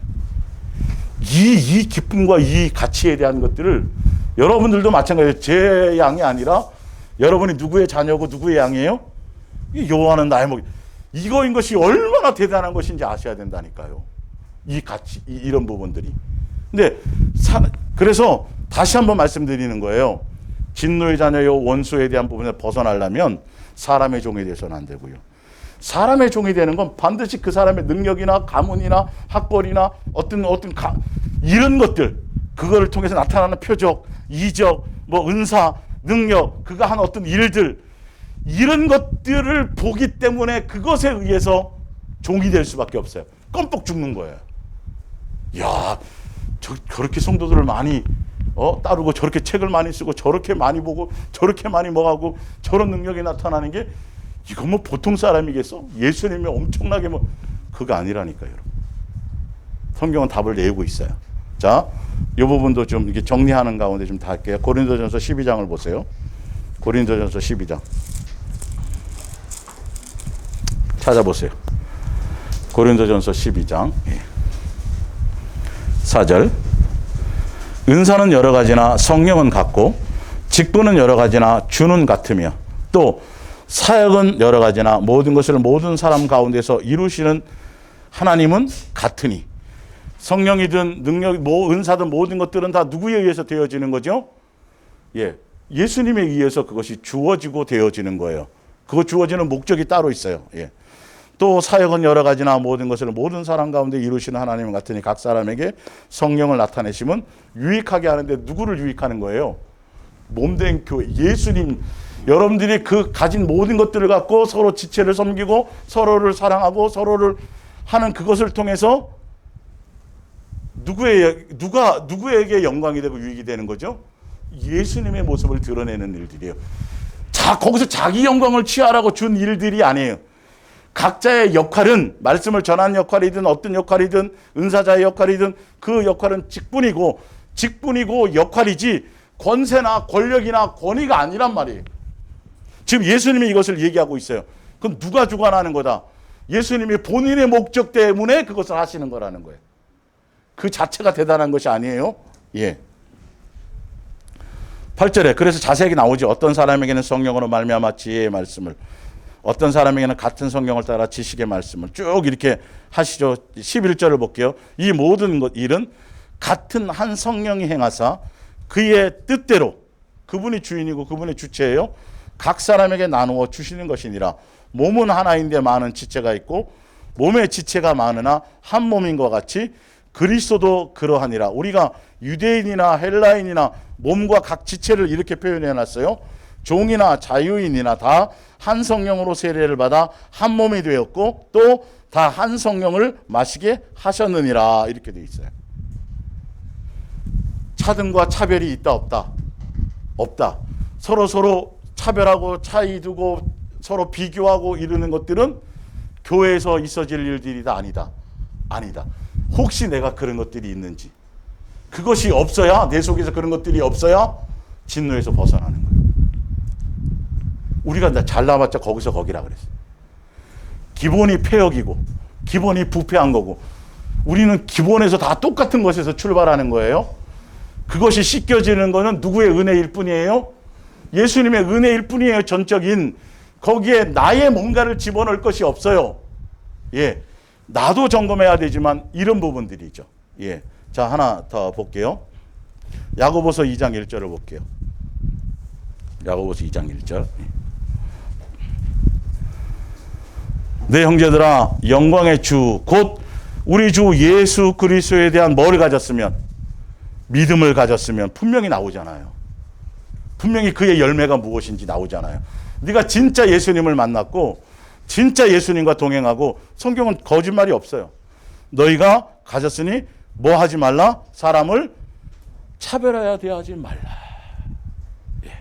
A: 이 기쁨과 이 가치에 대한 것들을 여러분들도 마찬가지예요. 제 양이 아니라 여러분이 누구의 자녀고 누구의 양이에요? 여호와는 나의 목. 이거인 것이 얼마나 대단한 것인지 아셔야 된다니까요. 이 가치, 이런 부분들이. 근데 그래서 다시 한번 말씀드리는 거예요. 진노의 자녀요 원수에 대한 부분에 벗어나려면 사람의 종이 되서는 안 되고요. 사람의 종이 되는 건 반드시 그 사람의 능력이나 가문이나 학벌이나 이런 것들, 그거를 통해서 나타나는 표적, 이적, 은사, 능력, 그가 한 어떤 일들, 이런 것들을 보기 때문에 그것에 의해서 종이 될 수밖에 없어요. 껌뻑 죽는 거예요. 야, 저렇게 성도들을 많이 따르고 저렇게 책을 많이 쓰고 저렇게 많이 보고 저렇게 많이 뭐하고 저런 능력이 나타나는 게 이건 보통 사람이겠어? 예수님이 엄청나게 그거 아니라니까요. 여러분. 성경은 답을 내고 있어요. 자, 이 부분도 좀 이렇게 정리하는 가운데 좀 다 할게요. 고린도전서 12장을 보세요. 고린도전서 12장. 찾아보세요. 고린도전서 12장 4절. 은사는 여러 가지나 성령은 같고 직분은 여러 가지나 주는 같으며 또 사역은 여러 가지나 모든 것을 모든 사람 가운데서 이루시는 하나님은 같으니. 성령이든 능력, 은사든 모든 것들은 다 누구에 의해서 되어지는 거죠? 예수님에 의해서 그것이 주어지고 되어지는 거예요. 그거 주어지는 목적이 따로 있어요. 또 사역은 여러 가지나 모든 것을 모든 사람 가운데 이루시는 하나님 같으니 각 사람에게 성령을 나타내시면 유익하게 하는데 누구를 유익하는 거예요? 몸된 교회, 예수님. 여러분들이 그 가진 모든 것들을 갖고 서로 지체를 섬기고 서로를 사랑하고 서로를 하는 그것을 통해서 누구에게 영광이 되고 유익이 되는 거죠? 예수님의 모습을 드러내는 일들이에요. 거기서 자기 영광을 취하라고 준 일들이 아니에요. 각자의 역할은 말씀을 전하는 역할이든 어떤 역할이든 은사자의 역할이든 그 역할은 직분이고 역할이지 권세나 권력이나 권위가 아니란 말이에요. 지금 예수님이 이것을 얘기하고 있어요. 그럼 누가 주관하는 거다? 예수님이 본인의 목적 때문에 그것을 하시는 거라는 거예요. 그 자체가 대단한 것이 아니에요. 8절에 그래서 자세하게 나오죠. 어떤 사람에게는 성령으로 말미암아 지혜의 말씀을, 어떤 사람에게는 같은 성령을 따라 지식의 말씀을 쭉 이렇게 하시죠. 11절을 볼게요. 이 모든 일은 같은 한 성령이 행하사 그의 뜻대로, 그분이 주인이고 그분의 주체예요, 각 사람에게 나누어 주시는 것이니라. 몸은 하나인데 많은 지체가 있고 몸의 지체가 많으나 한 몸인 것 같이 그리스도도 그러하니라. 우리가 유대인이나 헬라인이나 몸과 각 지체를 이렇게 표현해 놨어요. 종이나 자유인이나 다 한 성령으로 세례를 받아 한 몸이 되었고 또 다 한 성령을 마시게 하셨느니라. 이렇게 되어 있어요. 차등과 차별이 있다 없다? 없다. 서로 차별하고 차이 두고 서로 비교하고 이러는 것들은 교회에서 있어질 일들이다 아니다? 아니다. 혹시 내가 그런 것들이 있는지, 그것이 없어야, 내 속에서 그런 것들이 없어야 진노에서 벗어나는 거예요. 우리가 잘나봤자 거기서 거기라 그랬어요. 기본이 폐역이고 기본이 부패한 거고 우리는 기본에서 다 똑같은 것에서 출발하는 거예요. 그것이 씻겨지는 거는 누구의 은혜일 뿐이에요? 예수님의 은혜일 뿐이에요. 전적인. 거기에 나의 뭔가를 집어넣을 것이 없어요. 나도 점검해야 되지만 이런 부분들이죠. 자, 하나 더 볼게요. 야고보서 2장 1절을 볼게요. 야고보서 2장 1절. 내 형제들아, 영광의 주 곧 우리 주 예수 그리스도에 대한 뭘 가졌으면, 믿음을 가졌으면 분명히 나오잖아요. 분명히 그의 열매가 무엇인지 나오잖아요. 네가 진짜 예수님을 만났고 진짜 예수님과 동행하고, 성경은 거짓말이 없어요. 너희가 가졌으니 뭐 하지 말라? 사람을 차별하여 대하지 말라. 예.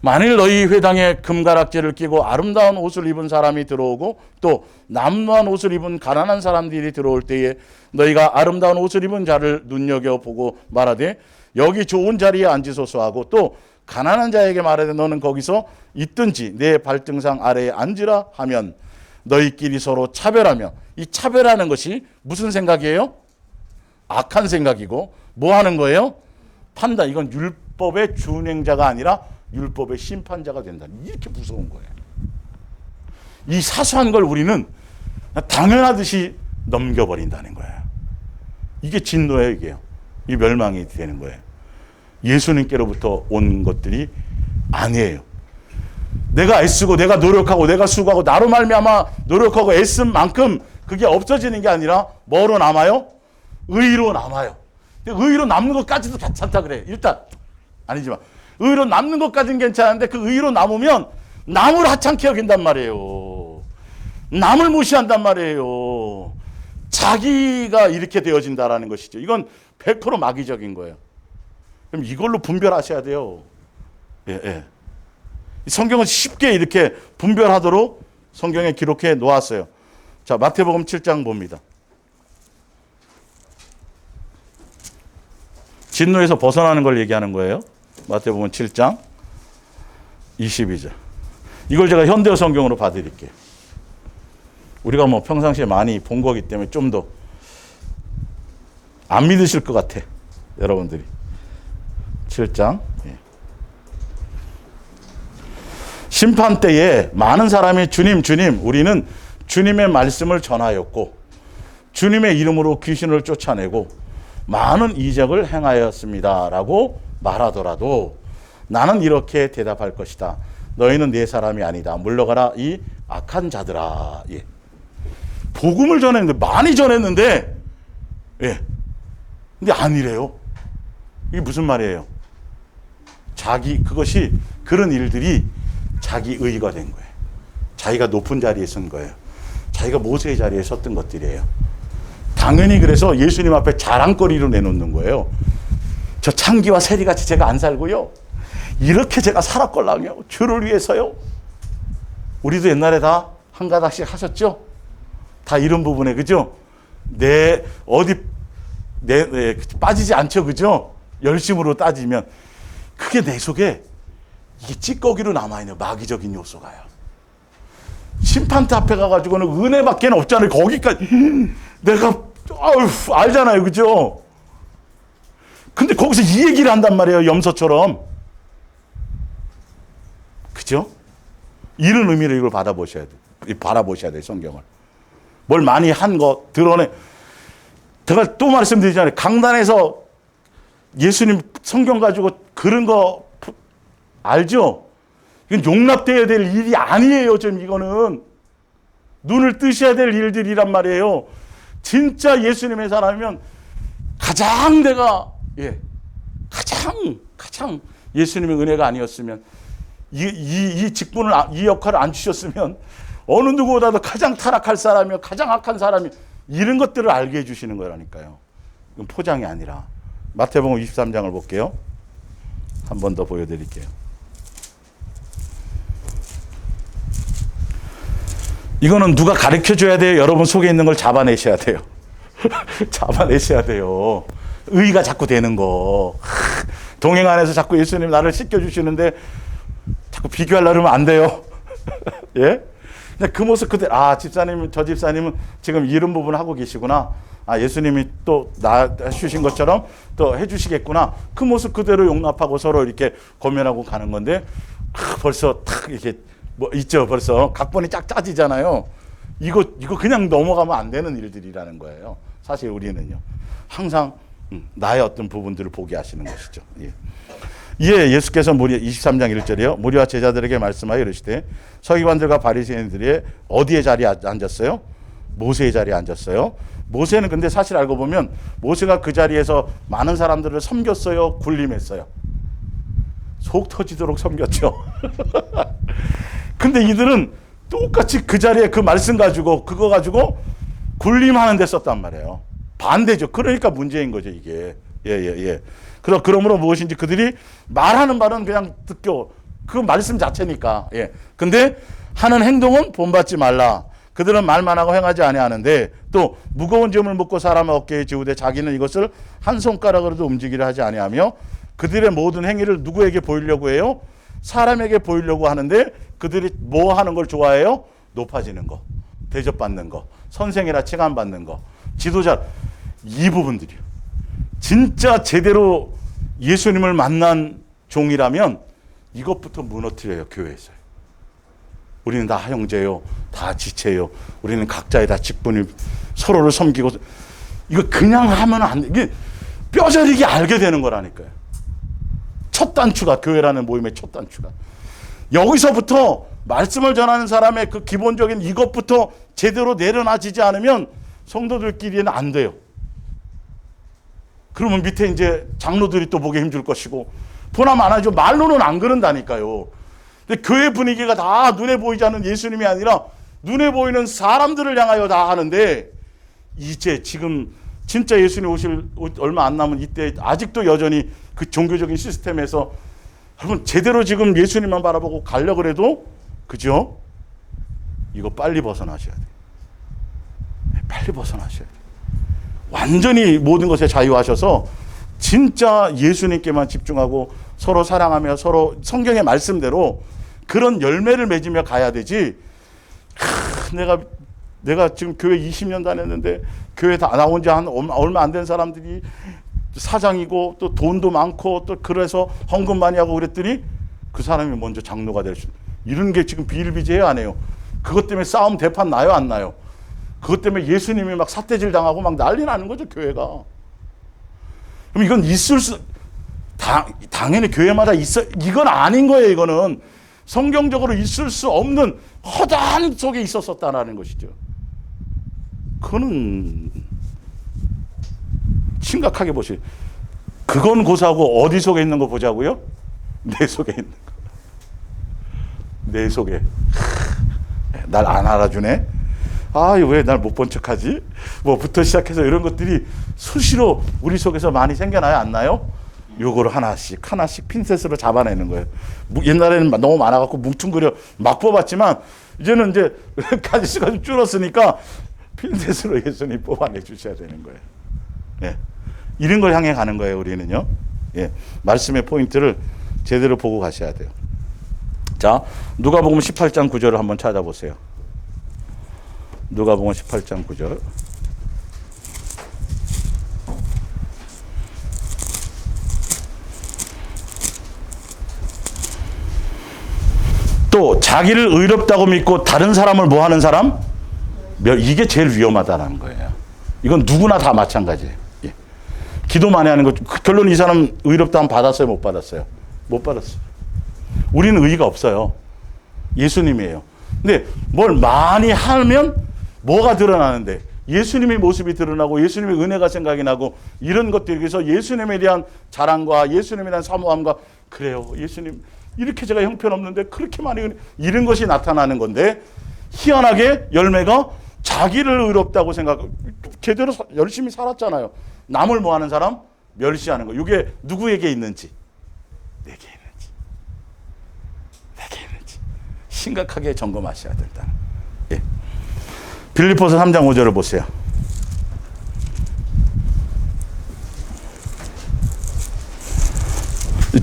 A: 만일 너희 회당에 금가락지를 끼고 아름다운 옷을 입은 사람이 들어오고 또 남루한 옷을 입은 가난한 사람들이 들어올 때에 너희가 아름다운 옷을 입은 자를 눈여겨보고 말하되 여기 좋은 자리에 앉으소서 하고, 또 가난한 자에게 말하되 너는 거기서 있든지 내 발등상 아래에 앉으라 하면 너희끼리 서로 차별하며, 이 차별하는 것이 무슨 생각이에요? 악한 생각이고, 뭐 하는 거예요? 판단. 이건 율법의 준행자가 아니라 율법의 심판자가 된다. 이렇게 무서운 거예요. 이 사소한 걸 우리는 당연하듯이 넘겨버린다는 거예요. 이게 진노예요. 이게요. 이 멸망이 되는 거예요. 예수님께로부터 온 것들이 아니에요. 내가 애쓰고 내가 노력하고 내가 수고하고 나로 말미암아 노력하고 애쓴 만큼 그게 없어지는 게 아니라 뭐로 남아요? 의로 남아요. 의로 남는 것까지도 괜찮다 그래. 일단 아니지만 의로 남는 것까지는 괜찮은데 그 의로 남으면 남을 하찮게 여긴단 말이에요. 남을 무시한단 말이에요. 자기가 이렇게 되어진다라는 것이죠. 이건 100% 마귀적인 거예요. 그럼 이걸로 분별하셔야 돼요. 예, 예. 성경은 쉽게 이렇게 분별하도록 성경에 기록해 놓았어요. 자, 마태복음 7장 봅니다. 진노에서 벗어나는 걸 얘기하는 거예요. 마태복음 7장 22절. 이걸 제가 현대어 성경으로 봐드릴게요. 우리가 뭐 평상시에 많이 본 거기 때문에 좀 더 안 믿으실 것 같아. 여러분들이. 7장. 예. 심판 때에 많은 사람이 주님, 주님, 우리는 주님의 말씀을 전하였고 주님의 이름으로 귀신을 쫓아내고 많은 이적을 행하였습니다 라고 말하더라도 나는 이렇게 대답할 것이다. 너희는 내 사람이 아니다. 물러가라 이 악한 자들아. 예. 복음을 전했는데, 많이 전했는데, 예. 근데 아니래요. 이게 무슨 말이에요? 그것이, 그런 일들이 자기 의가 된 거예요. 자기가 높은 자리에 선 거예요. 자기가 모세의 자리에 섰던 것들이에요. 당연히 그래서 예수님 앞에 자랑거리로 내놓는 거예요. 저 창기와 세리같이 제가 안 살고요. 이렇게 제가 살았걸랑요. 주를 위해서요. 우리도 옛날에 다 한 가닥씩 하셨죠? 다 이런 부분에, 그죠? 빠지지 않죠, 그죠? 열심으로 따지면. 그게 내 속에 이게 찌꺼기로 남아있는 마귀적인 요소가요. 심판대 앞에 가가지고는 은혜밖에 없잖아요. 거기까지. 내가, 알잖아요, 그죠? 근데 거기서 이 얘기를 한단 말이에요, 염소처럼. 그죠? 이런 의미로 이걸 바라보셔야 돼요, 성경을. 뭘 많이 한 거 드러내. 제가 또 말씀드리잖아요. 강단에서 예수님 성경 가지고 그런 거 알죠? 이건 용납돼야 될 일이 아니에요. 지금 이거는 눈을 뜨셔야 될 일들이란 말이에요. 진짜 예수님의 사람이면 가장 가장 예수님의 은혜가 아니었으면 이 직분을, 이 역할을 안 주셨으면 어느 누구보다도 가장 타락할 사람이요, 가장 악한 사람이, 이런 것들을 알게 해주시는 거라니까요. 이건 포장이 아니라. 마태복음 23장을 볼게요. 한 번 더 보여드릴게요. 이거는 누가 가르쳐줘야 돼요? 여러분 속에 있는 걸 잡아내셔야 돼요. 잡아내셔야 돼요. 의가 자꾸 되는 거. 동행 안에서 자꾸 예수님 나를 씻겨주시는데 자꾸 비교하려고 하면 안 돼요. 예? 근데 그 모습 그대로, 저 집사님은 지금 이런 부분을 하고 계시구나. 예수님이 또 나 주신 것처럼 또 해주시겠구나. 그 모습 그대로 용납하고 서로 이렇게 고면하고 가는 건데, 벌써 탁 이렇게 뭐 있죠. 벌써 각본이 쫙 짜지잖아요. 이거 그냥 넘어가면 안 되는 일들이라는 거예요. 사실 우리는요. 항상 나의 어떤 부분들을 보게 하시는 것이죠. 예. 이에 예수께서 23장 1절이요. 무리와 제자들에게 말씀하여 이르시되 서기관들과 바리새인들이 어디에 자리에 앉았어요? 모세의 자리에 앉았어요. 모세는 근데 사실 알고 보면 모세가 그 자리에서 많은 사람들을 섬겼어요? 군림했어요? 속 터지도록 섬겼죠. 근데 이들은 똑같이 그 자리에 그 말씀 가지고 그거 가지고 군림하는 데 썼단 말이에요. 반대죠. 그러니까 문제인 거죠, 이게. 예. 그러므로 무엇인지 그들이 말하는 말은 그냥 듣고 그 말씀 자체니까. 예. 근데 하는 행동은 본받지 말라. 그들은 말만 하고 행하지 아니하는데 또 무거운 짐을 묶고 사람의 어깨에 지우되 자기는 이것을 한 손가락으로도 움직이려 하지 아니하며 그들의 모든 행위를 누구에게 보이려고 해요? 사람에게 보이려고 하는데 그들이 뭐 하는 걸 좋아해요? 높아지는 거, 대접받는 거, 선생이라 칭함받는 거, 지도자. 이 부분들이요. 진짜 제대로 예수님을 만난 종이라면 이것부터 무너뜨려요, 교회에서. 우리는 다 형제요, 다 지체요. 우리는 각자의 다 직분이 서로를 섬기고. 이거 그냥 하면 안 돼. 이게 뼈저리게 알게 되는 거라니까요. 첫 단추가, 교회라는 모임의 첫 단추가. 여기서부터 말씀을 전하는 사람의 그 기본적인 이것부터 제대로 내려놔지지 않으면 성도들끼리는 안 돼요. 그러면 밑에 이제 장로들이 또 보기 힘줄 것이고, 보나마 안 하죠. 말로는 안 그런다니까요. 근데 교회 분위기가 다 눈에 보이지 않는 예수님이 아니라 눈에 보이는 사람들을 향하여 다 하는데, 이제 지금 진짜 예수님 오실 얼마 안 남은 이때 아직도 여전히 그 종교적인 시스템에서 여러분 제대로 지금 예수님만 바라보고 가려고 해도, 그죠? 이거 빨리 벗어나셔야 돼요. 빨리 벗어나셔야 돼요. 완전히 모든 것에 자유하셔서 진짜 예수님께만 집중하고 서로 사랑하며 서로 성경의 말씀대로 그런 열매를 맺으며 가야 되지. 내가 지금 교회 20년 다녔는데 교회 다 나온 지 얼마 안 된 사람들이 사장이고 또 돈도 많고 또 그래서 헌금 많이 하고 그랬더니 그 사람이 먼저 장로가 될 수, 이런 게 지금 비일비재해요, 안 해요? 그것 때문에 싸움 대판 나요, 안 나요? 그것 때문에 예수님이 막 삿대질 당하고 막 난리 나는 거죠, 교회가. 그럼 이건 당연히 교회마다 있어. 이건 아닌 거예요, 이거는. 성경적으로 있을 수 없는 허단 속에 있었었다는 것이죠. 그거는 심각하게 보세요. 그건 고사하고 어디 속에 있는 거 보자고요? 내 속에 있는 거. 내 속에. 날 안 알아주네? 아, 왜 날 못 본 척하지? 뭐부터 시작해서 이런 것들이 수시로 우리 속에서 많이 생겨나요, 안 나요? 요거를 하나씩 핀셋으로 잡아내는 거예요. 옛날에는 너무 많아갖고 뭉퉁그려 막 뽑았지만 이제는 이제 가지수가 좀 줄었으니까 핀셋으로 예수님 뽑아내 주셔야 되는 거예요. 예. 이런 걸 향해 가는 거예요, 우리는요. 예. 말씀의 포인트를 제대로 보고 가셔야 돼요. 자, 누가복음 18장 9절을 한번 찾아보세요. 누가복음 18장 9절. 또 자기를 의롭다고 믿고 다른 사람을 뭐 하는 사람? 이게 제일 위험하다는 거예요. 이건 누구나 다 마찬가지예요. 예. 기도 많이 하는 거, 결론 이 사람 의롭다함 받았어요, 못 받았어요? 못 받았어요. 우리는 의의가 없어요. 예수님이에요. 근데 뭘 많이 하면 뭐가 드러나는데? 예수님의 모습이 드러나고 예수님의 은혜가 생각이 나고 이런 것들에 대해서 예수님에 대한 자랑과 예수님에 대한 사모함과, 그래요, 예수님 이렇게 제가 형편없는데 그렇게 많이 이런 것이 나타나는 건데, 희한하게 열매가 자기를 의롭다고 생각, 제대로 열심히 살았잖아요. 남을 뭐 하는 사람? 멸시하는 거. 이게 누구에게 있는지? 내게 있는지. 내게 있는지. 심각하게 점검하셔야 된다. 예. 빌립보서 3장 5절을 보세요.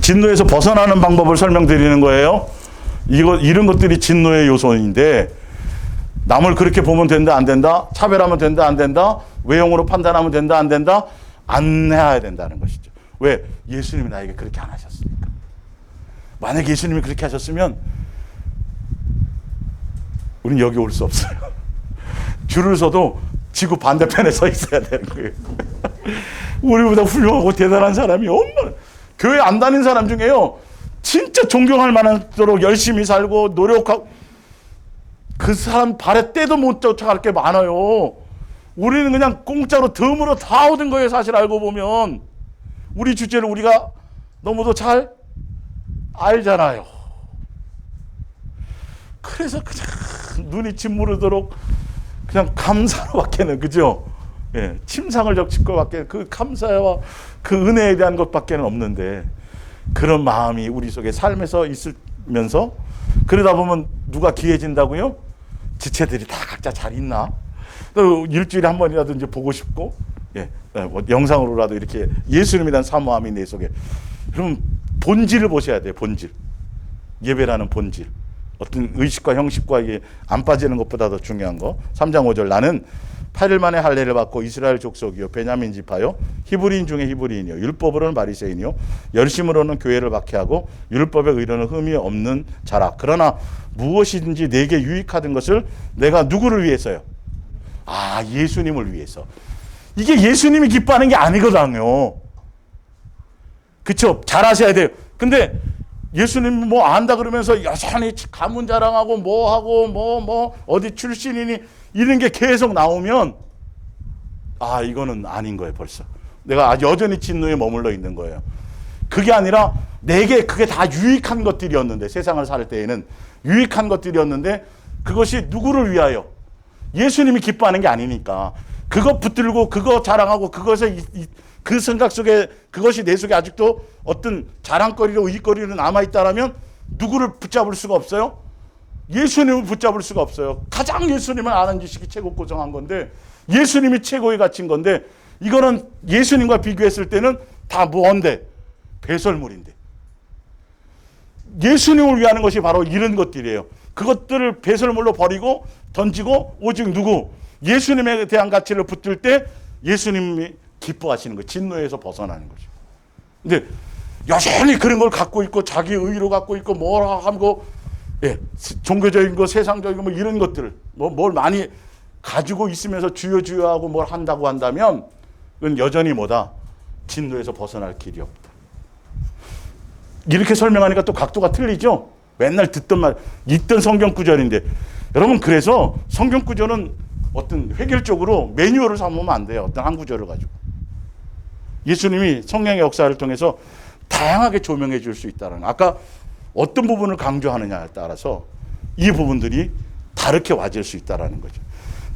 A: 진노에서 벗어나는 방법을 설명드리는 거예요. 이런 것들이 진노의 요소인데, 남을 그렇게 보면 된다, 안 된다? 차별하면 된다, 안 된다? 외형으로 판단하면 된다, 안 된다? 안 해야 된다는 것이죠. 왜? 예수님이 나에게 그렇게 안 하셨으니까. 만약에 예수님이 그렇게 하셨으면 우리는 여기 올 수 없어요. 줄을 서도 지구 반대편에 서 있어야 되는 거예요. 우리보다 훌륭하고 대단한 사람이 얼마나, 교회 안 다닌 사람 중에요, 진짜 존경할 만하도록 열심히 살고 노력하고 그 사람 발에 때도 못 쫓아갈 게 많아요. 우리는 그냥 공짜로 덤으로 다 얻은 거예요. 사실 알고 보면 우리 주제를 우리가 너무도 잘 알잖아요. 그래서 그냥 눈이 짓무르도록 그냥 감사로밖에는, 그죠? 예, 침상을 적칠 것밖에, 그 감사와 그 은혜에 대한 것밖에는 없는데, 그런 마음이 우리 속에 삶에서 있으면서 그러다 보면 누가 귀해진다고요? 지체들이 다 각자 잘 있나? 또 일주일에 한 번이라도 이제 보고 싶고, 예, 뭐 영상으로라도 이렇게 예수님에 대한 사모함이 내 속에. 그럼 본질을 보셔야 돼요. 본질. 예배라는 본질. 어떤 의식과 형식과 이게 안 빠지는 것보다 더 중요한 거. 3장 5절, 나는 8일 만에 할례를 받고 이스라엘 족속이요 베냐민 지파요 히브리인 중에 히브리인이요 율법으로는 바리새인이요 열심으로는 교회를 박해하고 율법의 의로는 흠이 없는 자라. 그러나 무엇이든지 내게 유익하던 것을 내가 누구를 위해서요? 아, 예수님을 위해서. 이게 예수님이 기뻐하는 게 아니거든요. 그쵸? 잘하셔야 돼요. 근데 예수님 뭐 안다 그러면서 여전히 가문 자랑하고 뭐 하고 뭐 어디 출신이니 이런 게 계속 나오면, 아, 이거는 아닌 거예요. 벌써 내가 여전히 진노에 머물러 있는 거예요. 그게 아니라 내게 그게 다 유익한 것들이었는데, 세상을 살 때에는 유익한 것들이었는데 그것이 누구를 위하여? 예수님이 기뻐하는 게 아니니까 그거 붙들고 그거 자랑하고 그것에 그 생각 속에 그것이 내 속에 아직도 어떤 자랑거리로 의거리로 남아있다라면 누구를 붙잡을 수가 없어요? 예수님을 붙잡을 수가 없어요. 가장 예수님을 아는 지식이 최고 고정한 건데, 예수님이 최고에 갇힌 건데, 이거는 예수님과 비교했을 때는 다 뭔데? 배설물인데. 예수님을 위하는 것이 바로 이런 것들이에요. 그것들을 배설물로 버리고 던지고 오직 누구? 예수님에 대한 가치를 붙들 때 예수님이 기뻐하시는 거예요. 진노에서 벗어나는 거죠. 근데 여전히 그런 걸 갖고 있고 자기 의로 갖고 있고 뭘 하고, 예, 종교적인 거, 세상적인 거, 뭐 이런 것들을 뭘 많이 가지고 있으면서 주여주여하고 뭘 한다고 한다면 그건 여전히 뭐다? 진노에서 벗어날 길이 없다. 이렇게 설명하니까 또 각도가 틀리죠? 맨날 듣던 말, 읽던 성경 구절인데. 여러분, 그래서 성경 구절은 어떤 획일적으로 매뉴얼을 삼으면 안 돼요. 어떤 한 구절을 가지고. 예수님이 성령의 역사를 통해서 다양하게 조명해 줄 수 있다는, 아까 어떤 부분을 강조하느냐에 따라서 이 부분들이 다르게 와질 수 있다는 거죠.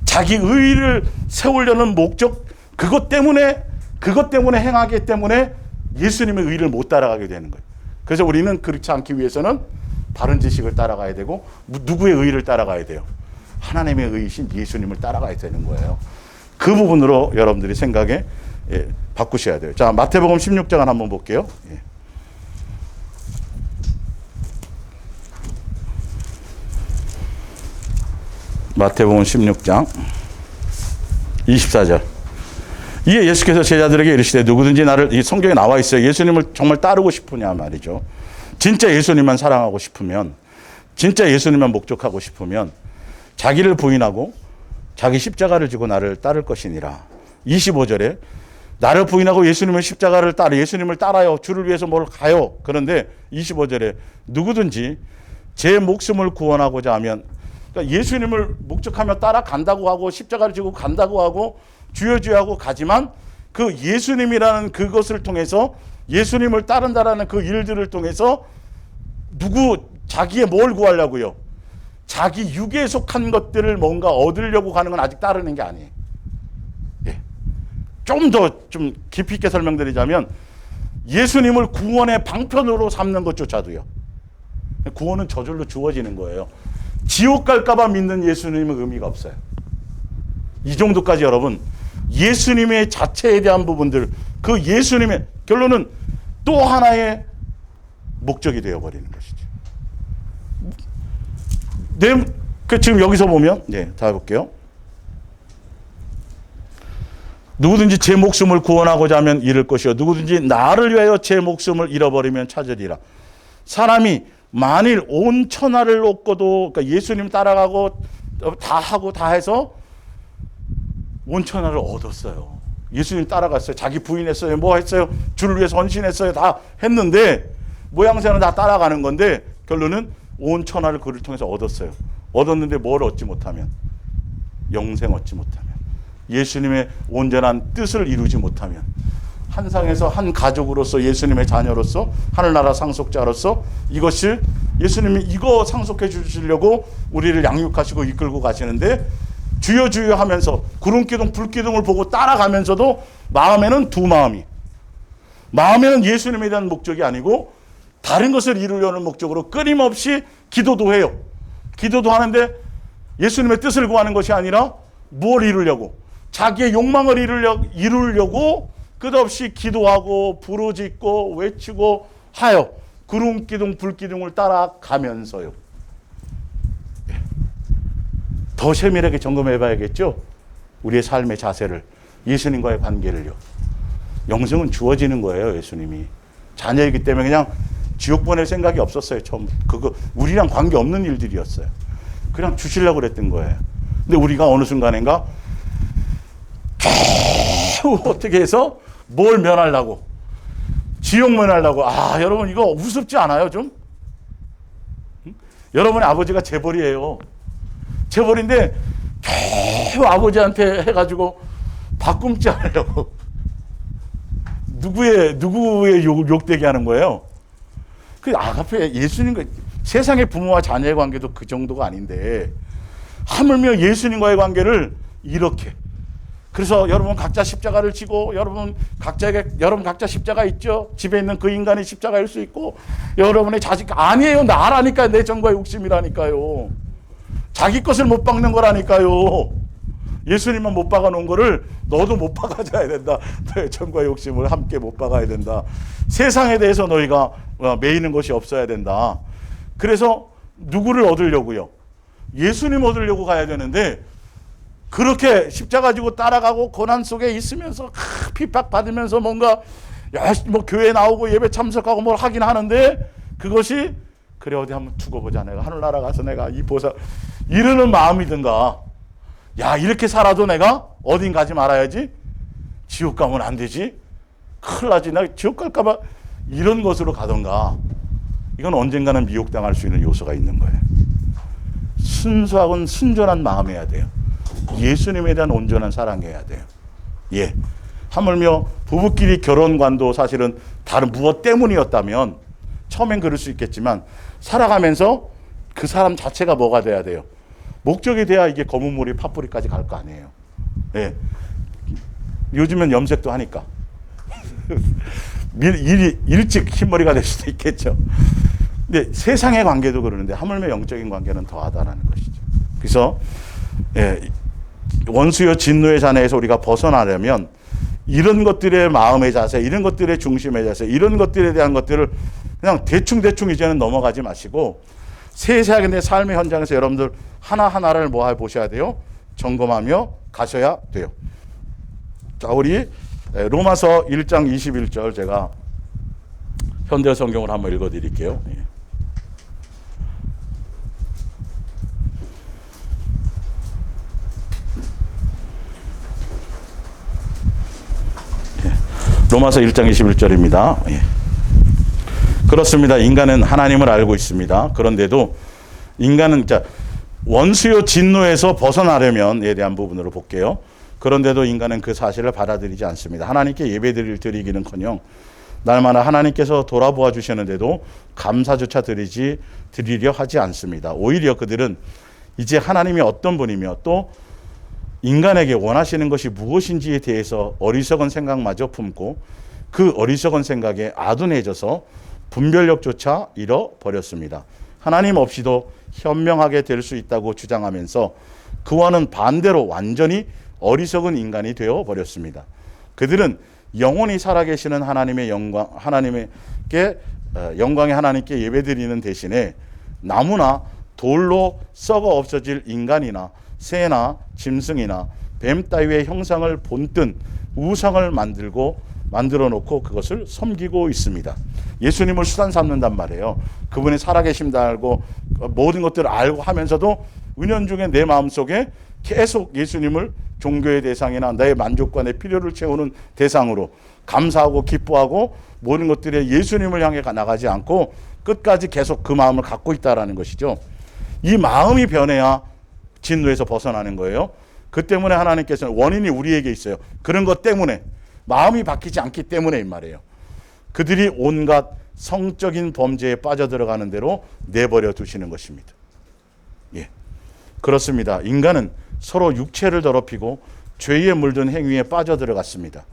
A: 자기 의의를 세우려는 목적, 그것 때문에 행하기 때문에 예수님의 의의를 못 따라가게 되는 거예요. 그래서 우리는 그렇지 않기 위해서는 바른 지식을 따라가야 되고, 누구의 의의를 따라가야 돼요? 하나님의 의의신 예수님을 따라가야 되는 거예요. 그 부분으로 여러분들이 생각에 바꾸셔야 돼요. 자, 마태복음 16장을 한번 볼게요. 예. 마태복음 16장 24절. 이에 예수께서 제자들에게 이르시되 누구든지 나를, 이 성경에 나와 있어요. 예수님을 정말 따르고 싶으냐 말이죠. 진짜 예수님만 사랑하고 싶으면, 진짜 예수님만 목적하고 싶으면 자기를 부인하고 자기 십자가를 지고 나를 따를 것이니라. 25절에 나를 부인하고 예수님의 십자가를 따라, 예수님을 따라요. 주를 위해서 뭘 가요. 그런데 25절에 누구든지 제 목숨을 구원하고자 하면, 그러니까 예수님을 목적하며 따라간다고 하고 십자가를 지고 간다고 하고 주여주여하고 가지만, 그 예수님이라는 그것을 통해서, 예수님을 따른다라는 그 일들을 통해서 자기의 뭘 구하려고요? 자기 육에 속한 것들을 뭔가 얻으려고 가는 건 아직 따르는 게 아니에요. 예. 좀 깊이 있게 설명드리자면, 예수님을 구원의 방편으로 삼는 것조차도요, 구원은 저절로 주어지는 거예요. 지옥 갈까봐 믿는 예수님은 의미가 없어요. 이 정도까지 여러분, 예수님의 자체에 대한 부분들, 그 예수님의 결론은 또 하나의 목적이 되어버리는 것이죠. 지금 여기서 보면, 다 볼게요. 누구든지 제 목숨을 구원하고자 하면 잃을 것이요 누구든지 나를 위하여 제 목숨을 잃어버리면 찾으리라. 사람이 만일 온 천하를 얻고도, 그러니까 예수님 따라가고 다 하고 다 해서 온 천하를 얻었어요. 예수님 따라갔어요. 자기 부인했어요. 뭐 했어요. 주를 위해서 헌신했어요. 다 했는데 모양새는 다 따라가는 건데 결론은 온 천하를 그를 통해서 얻었어요. 얻었는데 뭘 얻지 못하면? 영생 얻지 못하면, 예수님의 온전한 뜻을 이루지 못하면, 한 상에서 한 가족으로서, 예수님의 자녀로서, 하늘나라 상속자로서 이것을 예수님이 이거 상속해 주시려고 우리를 양육하시고 이끌고 가시는데 주여 주여 하면서 구름기둥 불기둥을 보고 따라가면서도 마음에는 두 마음이, 마음에는 예수님에 대한 목적이 아니고 다른 것을 이루려는 목적으로 끊임없이 기도도 해요. 기도도 하는데 예수님의 뜻을 구하는 것이 아니라 뭘 이루려고? 자기의 욕망을 이루려고 끝없이 기도하고 부르짖고 외치고 하여 구름기둥 불기둥을 따라가면서요. 더 세밀하게 점검해 봐야겠죠? 우리의 삶의 자세를, 예수님과의 관계를요. 영생은 주어지는 거예요. 예수님이 자녀이기 때문에 그냥 지옥 보낼 생각이 없었어요. 처음 그거 우리랑 관계 없는 일들이었어요. 그냥 주시려고 그랬던 거예요. 근데 우리가 어느 순간인가 어떻게 해서 뭘 면하려고, 지옥 면하려고. 여러분 이거 우습지 않아요 좀? 응? 여러분의 아버지가 재벌이에요. 재벌인데 계속 아버지한테 해가지고 바꿈지 않으려고 누구의 욕되게 하는 거예요. 그 아가페 예수님과 세상의 부모와 자녀의 관계도 그 정도가 아닌데 하물며 예수님과의 관계를 이렇게. 그래서 여러분 각자 십자가를 지고 여러분 각자 십자가 있죠. 집에 있는 그 인간이 십자가일 수 있고 여러분의 자식 아니에요. 나라니까요. 내 정과의 욕심이라니까요. 자기 것을 못 박는 거라니까요. 예수님만 못 박아 놓은 거를 너도 못 박아줘야 된다. 너의 정과의 욕심을 함께 못 박아야 된다. 세상에 대해서 너희가 매이는 것이 없어야 된다. 그래서 누구를 얻으려고요? 예수님 얻으려고 가야 되는데 그렇게 십자가 지고 따라가고 고난 속에 있으면서 핍박받으면서 뭔가 뭐 교회 나오고 예배 참석하고 뭘 하긴 하는데 그것이 그래 어디 한번 두고 보자. 내가 하늘나라 가서 내가 이 보살 이러는 마음이든가, 야 이렇게 살아도 내가 어딘 가지 말아야지, 지옥 가면 안 되지, 큰일 나지, 나 지옥 갈까 봐, 이런 것으로 가던가. 이건 언젠가는 미혹당할 수 있는 요소가 있는 거예요. 순수하고 순전한 마음이어야 돼요. 예수님에 대한 온전한 사랑이어야 돼요. 예. 하물며 부부끼리 결혼관도 사실은 다른 무엇 때문이었다면 처음엔 그럴 수 있겠지만 살아가면서 그 사람 자체가 뭐가 돼야 돼요? 목적이 돼야 이게 검은 물이 팥뿌리까지 갈 거 아니에요. 예. 요즘은 염색도 하니까 일찍 흰머리가 될 수도 있겠죠. 근데 세상의 관계도 그러는데 하물며 영적인 관계는 더하다라는 것이죠. 그래서 원수요 진노의 잔해에서 우리가 벗어나려면 이런 것들의 마음의 자세, 이런 것들의 중심의 자세, 이런 것들에 대한 것들을 그냥 대충 이제는 넘어가지 마시고 세세하게 내 삶의 현장에서 여러분들 하나하나를 뭐 보셔야 돼요? 점검하며 가셔야 돼요. 자, 우리 로마서 1장 21절 제가 현대 성경으로 한번 읽어 드릴게요. 로마서 1장 21절입니다. 그렇습니다. 인간은 하나님을 알고 있습니다. 그런데도 인간은 원수요 진노에서 벗어나려면에 대한 부분으로 볼게요. 그런데도 인간은 그 사실을 받아들이지 않습니다. 하나님께 예배드리기는커녕 날마다 하나님께서 돌아보아 주시는데도 감사조차 드리려 하지 않습니다. 오히려 그들은 이제 하나님이 어떤 분이며 또 인간에게 원하시는 것이 무엇인지에 대해서 어리석은 생각마저 품고 그 어리석은 생각에 아둔해져서 분별력조차 잃어버렸습니다. 하나님 없이도 현명하게 될 수 있다고 주장하면서 그와는 반대로 완전히 어리석은 인간이 되어버렸습니다. 그들은 영원히 살아계시는 영광의 하나님께 예배드리는 대신에 나무나 돌로 썩어 없어질 인간이나 새나 짐승이나 뱀 따위의 형상을 본뜬 우상을 만들어 놓고 그것을 섬기고 있습니다. 예수님을 수단 삼는단 말이에요. 그분이 살아계심도 알고 모든 것들을 알고 하면서도 은연중에 내 마음속에 계속 예수님을 종교의 대상이나 내 만족과 내 필요를 채우는 대상으로 감사하고 기뻐하고 모든 것들에 예수님을 향해 나가지 않고 끝까지 계속 그 마음을 갖고 있다라는 것이죠. 이 마음이 변해야 진노에서 벗어나는 거예요. 그 때문에 하나님께서는 원인이 우리에게 있어요. 그런 것 때문에 마음이 바뀌지 않기 때문에 이 말이에요. 그들이 온갖 성적인 범죄에 빠져들어가는 대로 내버려 두시는 것입니다. 예, 그렇습니다. 인간은 서로 육체를 더럽히고 죄에 물든 행위에 빠져들어갔습니다.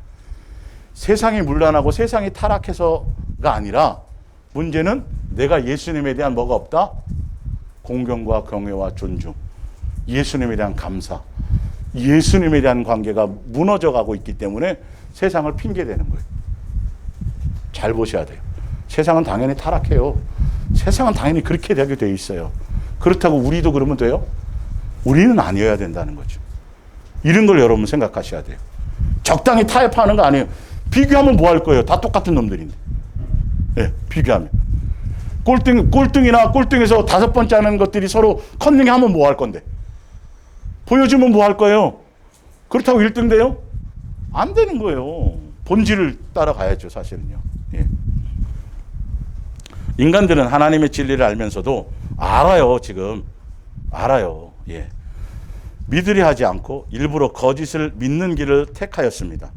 A: 세상이 문란하고 세상이 타락해서가 아니라 문제는 내가 예수님에 대한 뭐가 없다? 공경과 경외와 존중, 예수님에 대한 감사, 예수님에 대한 관계가 무너져가고 있기 때문에 세상을 핑계대는 거예요. 잘 보셔야 돼요. 세상은 당연히 타락해요. 세상은 당연히 그렇게 되게 돼 있어요. 그렇다고 우리도 그러면 돼요? 우리는 아니어야 된다는 거죠. 이런 걸 여러분 생각하셔야 돼요. 적당히 타협하는 거 아니에요. 비교하면 뭐 할 거예요? 다 똑같은 놈들인데. 네, 비교하면. 꼴등이나 꼴등에서 5번째 하는 것들이 서로 컨닝하면 뭐 할 건데? 보여주면 뭐 할 거예요? 그렇다고 1등 돼요? 안 되는 거예요. 본질을 따라가야죠, 사실은요. 예. 인간들은 하나님의 진리를 알면서도 알아요, 지금. 알아요. 예. 믿으려 하지 않고 일부러 거짓을 믿는 길을 택하였습니다.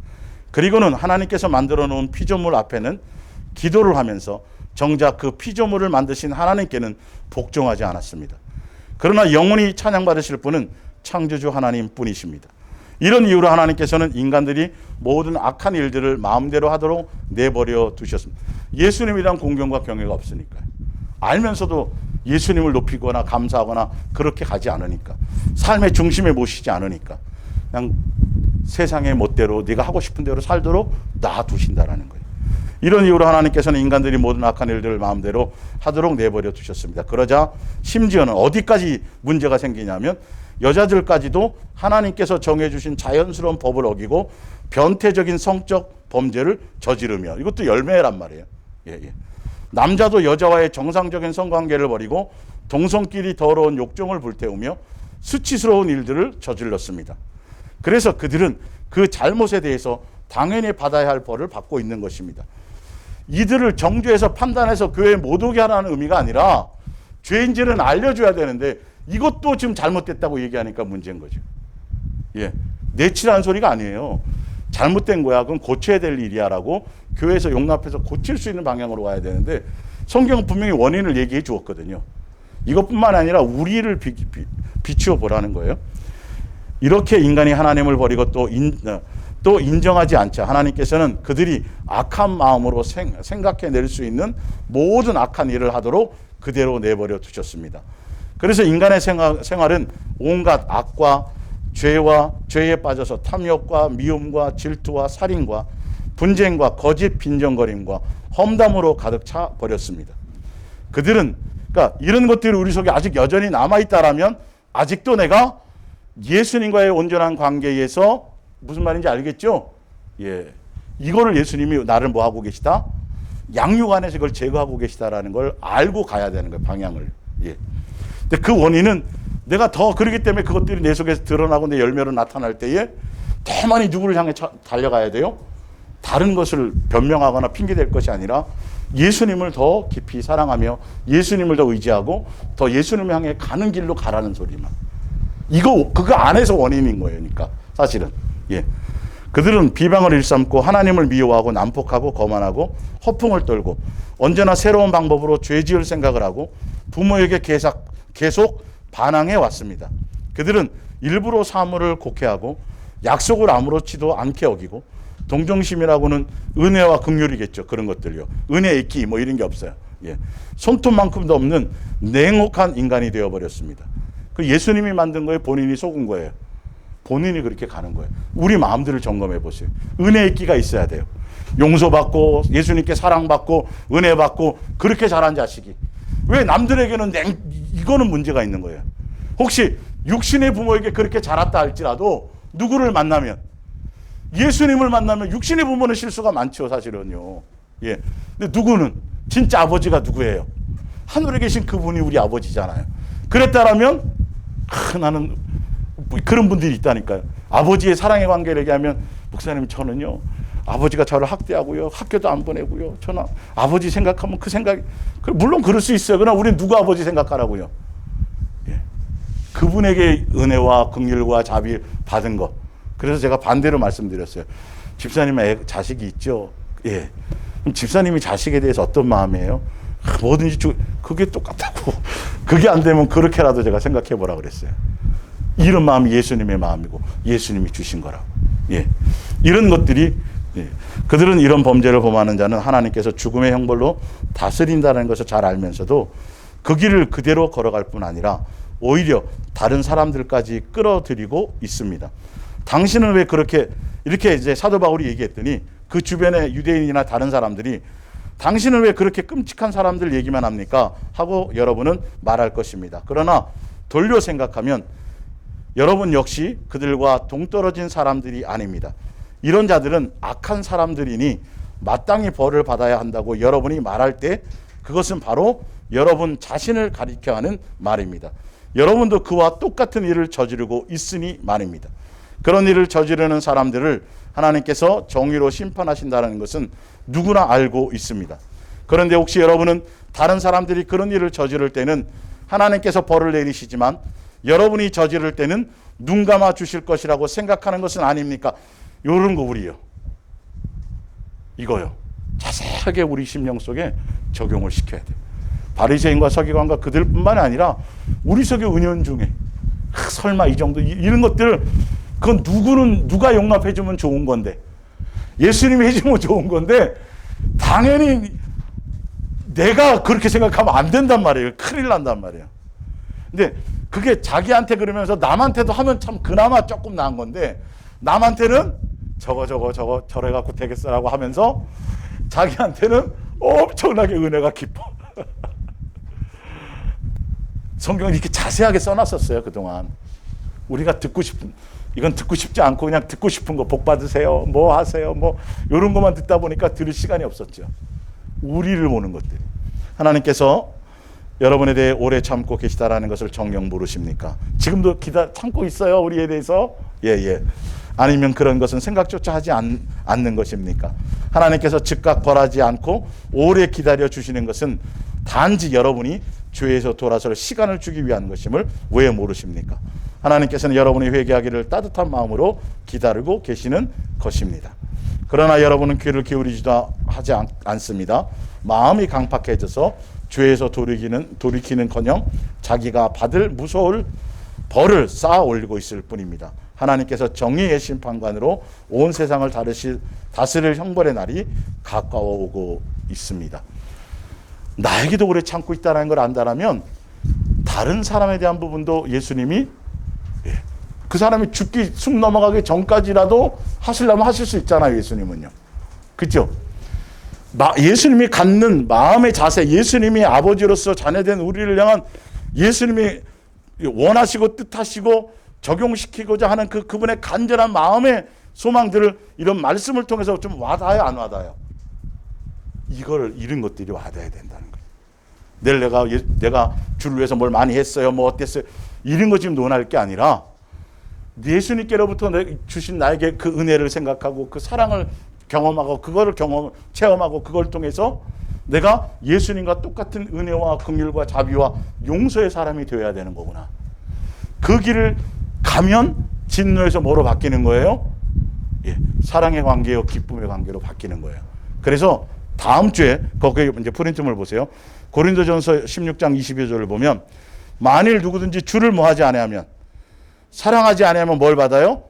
A: 그리고는 하나님께서 만들어 놓은 피조물 앞에는 기도를 하면서 정작 그 피조물을 만드신 하나님께는 복종하지 않았습니다. 그러나 영원히 찬양받으실 분은 창조주 하나님 뿐이십니다. 이런 이유로 하나님께서는 인간들이 모든 악한 일들을 마음대로 하도록 내버려 두셨습니다. 예수님에 대한 공경과 경외가 없으니까요. 알면서도 예수님을 높이거나 감사하거나 그렇게 가지 않으니까, 삶의 중심에 모시지 않으니까 그냥 세상의 멋대로 네가 하고 싶은 대로 살도록 놔두신다라는 거예요. 이런 이유로 하나님께서는 인간들이 모든 악한 일들을 마음대로 하도록 내버려 두셨습니다. 그러자 심지어는 어디까지 문제가 생기냐면 여자들까지도 하나님께서 정해주신 자연스러운 법을 어기고 변태적인 성적 범죄를 저지르며, 이것도 열매란 말이에요. 예, 예. 남자도 여자와의 정상적인 성관계를 벌이고 동성끼리 더러운 욕정을 불태우며 수치스러운 일들을 저질렀습니다. 그래서 그들은 그 잘못에 대해서 당연히 받아야 할 벌을 받고 있는 것입니다. 이들을 정죄해서 판단해서 교회에 못 오게 하라는 의미가 아니라 죄인지는 알려줘야 되는데 이것도 지금 잘못됐다고 얘기하니까 문제인 거죠. 예, 내치라는 소리가 아니에요. 잘못된 거야. 그건 고쳐야 될 일이야 라고 교회에서 용납해서 고칠 수 있는 방향으로 가야 되는데 성경은 분명히 원인을 얘기해 주었거든요. 이것뿐만 아니라 우리를 비추어 보라는 거예요. 이렇게 인간이 하나님을 버리고 또 인정하지 않자 하나님께서는 그들이 악한 마음으로 생각해낼 수 있는 모든 악한 일을 하도록 그대로 내버려 두셨습니다. 그래서 인간의 생활은 온갖 악과 죄에 빠져서 탐욕과 미움과 질투와 살인과 분쟁과 거짓 빈정거림과 험담으로 가득 차 버렸습니다. 그들은 그러니까 이런 것들이 우리 속에 아직 여전히 남아있다라면 아직도 내가 예수님과의 온전한 관계에서 무슨 말인지 알겠죠? 예, 이거를 예수님이 나를 뭐 하고 계시다? 양육 안에서 이걸 제거하고 계시다라는 걸 알고 가야 되는 거예요, 방향을. 예. 근데 그 원인은 내가 더 그러기 때문에 그것들이 내 속에서 드러나고 내 열매로 나타날 때에 더 많이 누구를 향해 달려가야 돼요? 다른 것을 변명하거나 핑계댈 것이 아니라 예수님을 더 깊이 사랑하며 예수님을 더 의지하고 더 예수님을 향해 가는 길로 가라는 소리만. 그거 안에서 원인인 거예요, 그러니까 사실은. 예. 그들은 비방을 일삼고 하나님을 미워하고 난폭하고 거만하고 허풍을 떨고 언제나 새로운 방법으로 죄 지을 생각을 하고 부모에게 계속 반항해 왔습니다. 그들은 일부러 사물을 곡해하고 약속을 아무렇지도 않게 어기고 동정심이라고는 은혜와 긍휼이겠죠. 그런 것들요. 은혜 있기 뭐 이런 게 없어요. 예. 손톱만큼도 없는 냉혹한 인간이 되어버렸습니다. 그 예수님이 만든 거에 본인이 속은 거예요. 본인이 그렇게 가는 거예요. 우리 마음들을 점검해 보세요. 은혜 있기가 있어야 돼요. 용서받고 예수님께 사랑받고 은혜 받고 그렇게 자란 자식이 왜 남들에게는 이거는 문제가 있는 거예요. 혹시 육신의 부모에게 그렇게 자랐다 할지라도 누구를 만나면 예수님을 만나면 육신의 부모는 실수가 많죠, 사실은요. 예. 근데 누구는 진짜 아버지가 누구예요? 하늘에 계신 그분이 우리 아버지잖아요. 그랬다라면 나는 그런 분들이 있다니까요. 아버지의 사랑의 관계를 얘기하면 목사님 저는요 아버지가 저를 학대하고요 학교도 안 보내고요 저는 아버지 생각하면 그 생각이 물론 그럴 수 있어요. 그러나 우리는 누구 아버지 생각하라고요? 예. 그분에게 은혜와 긍휼과 자비 받은 것. 그래서 제가 반대로 말씀드렸어요. 집사님 자식이 있죠. 예. 그럼 집사님이 자식에 대해서 어떤 마음이에요? 뭐든지 그게 똑같다고. 그게 안 되면 그렇게라도 제가 생각해 보라 그랬어요. 이런 마음이 예수님의 마음이고 예수님이 주신 거라고. 예. 이런 것들이 예. 그들은 이런 범죄를 범하는 자는 하나님께서 죽음의 형벌로 다스린다는 것을 잘 알면서도 그 길을 그대로 걸어갈 뿐 아니라 오히려 다른 사람들까지 끌어들이고 있습니다. 당신은 왜 그렇게 이렇게 이제 사도 바울이 얘기했더니 그 주변의 유대인이나 다른 사람들이 당신은 왜 그렇게 끔찍한 사람들 얘기만 합니까? 하고 여러분은 말할 것입니다. 그러나 돌려 생각하면 여러분 역시 그들과 동떨어진 사람들이 아닙니다. 이런 자들은 악한 사람들이니 마땅히 벌을 받아야 한다고 여러분이 말할 때 그것은 바로 여러분 자신을 가리켜 하는 말입니다. 여러분도 그와 똑같은 일을 저지르고 있으니 말입니다. 그런 일을 저지르는 사람들을 하나님께서 정의로 심판하신다는 것은 누구나 알고 있습니다. 그런데 혹시 여러분은 다른 사람들이 그런 일을 저지를 때는 하나님께서 벌을 내리시지만 여러분이 저지를 때는 눈 감아 주실 것이라고 생각하는 것은 아닙니까? 이런 거 우리요. 이거요. 자세하게 우리 심령 속에 적용을 시켜야 돼요. 바리새인과 서기관과 그들뿐만 아니라 우리 속에 은연중에 설마 이 정도 이런 것들 그건 누가 용납해 주면 좋은 건데 예수님이 해주면 좋은 건데 당연히 내가 그렇게 생각하면 안 된단 말이에요. 큰일 난단 말이에요. 근데 그게 자기한테 그러면서 남한테도 하면 참 그나마 조금 나은 건데 남한테는 저거 저래 갖고 되겠어라고 하면서 자기한테는 엄청나게 은혜가 깊어. 성경은 이렇게 자세하게 써놨었어요. 그동안 우리가 이건 듣고 싶지 않고 그냥 듣고 싶은 거 복 받으세요 뭐 하세요 뭐 이런 것만 듣다 보니까 들을 시간이 없었죠. 우리를 보는 것들. 하나님께서 여러분에 대해 오래 참고 계시다라는 것을 정녕 모르십니까? 지금도 참고 있어요 우리에 대해서? 예. 아니면 그런 것은 생각조차 하지 않는 것입니까? 하나님께서 즉각 벌하지 않고 오래 기다려 주시는 것은 단지 여러분이 죄에서 돌아설 시간을 주기 위한 것임을 왜 모르십니까? 하나님께서는 여러분이 회개하기를 따뜻한 마음으로 기다리고 계시는 것입니다. 그러나 여러분은 귀를 기울이지도 하지 않습니다. 마음이 강팍해져서 죄에서 돌이키는커녕 자기가 받을 무서울 벌을 쌓아 올리고 있을 뿐입니다. 하나님께서 정의의 심판관으로 온 세상을 다스릴 형벌의 날이 가까워 오고 있습니다. 나에게도 오래 참고 있다는 걸 안다라면 다른 사람에 대한 부분도 예수님이 그 사람이 숨 넘어가기 전까지라도 하시려면 하실 수 있잖아요. 예수님은요. 그렇죠? 예수님이 갖는 마음의 자세, 예수님이 아버지로서 자녀된 우리를 향한 예수님이 원하시고 뜻하시고 적용시키고자 하는 그분의 간절한 마음의 소망들을 이런 말씀을 통해서 좀 와닿아요, 안 와닿아요? 이런 것들이 와닿아야 된다는 거예요. 내가 주를 위해서 뭘 많이 했어요, 뭐 어땠어요, 이런 거 지금 논할 게 아니라 예수님께로부터 주신 나에게 그 은혜를 생각하고 그 사랑을 경험하고 그거를 체험하고 그걸 통해서 내가 예수님과 똑같은 은혜와 긍휼과 자비와 용서의 사람이 되어야 되는 거구나. 그 길을 가면 진노에서 뭐로 바뀌는 거예요? 사랑의 관계요, 기쁨의 관계로 바뀌는 거예요. 그래서 다음 주에 거기에 이제 프린트물 보세요. 고린도전서 16장 22절을 보면 만일 누구든지 주를 뭐하지 아니하면, 사랑하지 아니하면 뭘 받아요?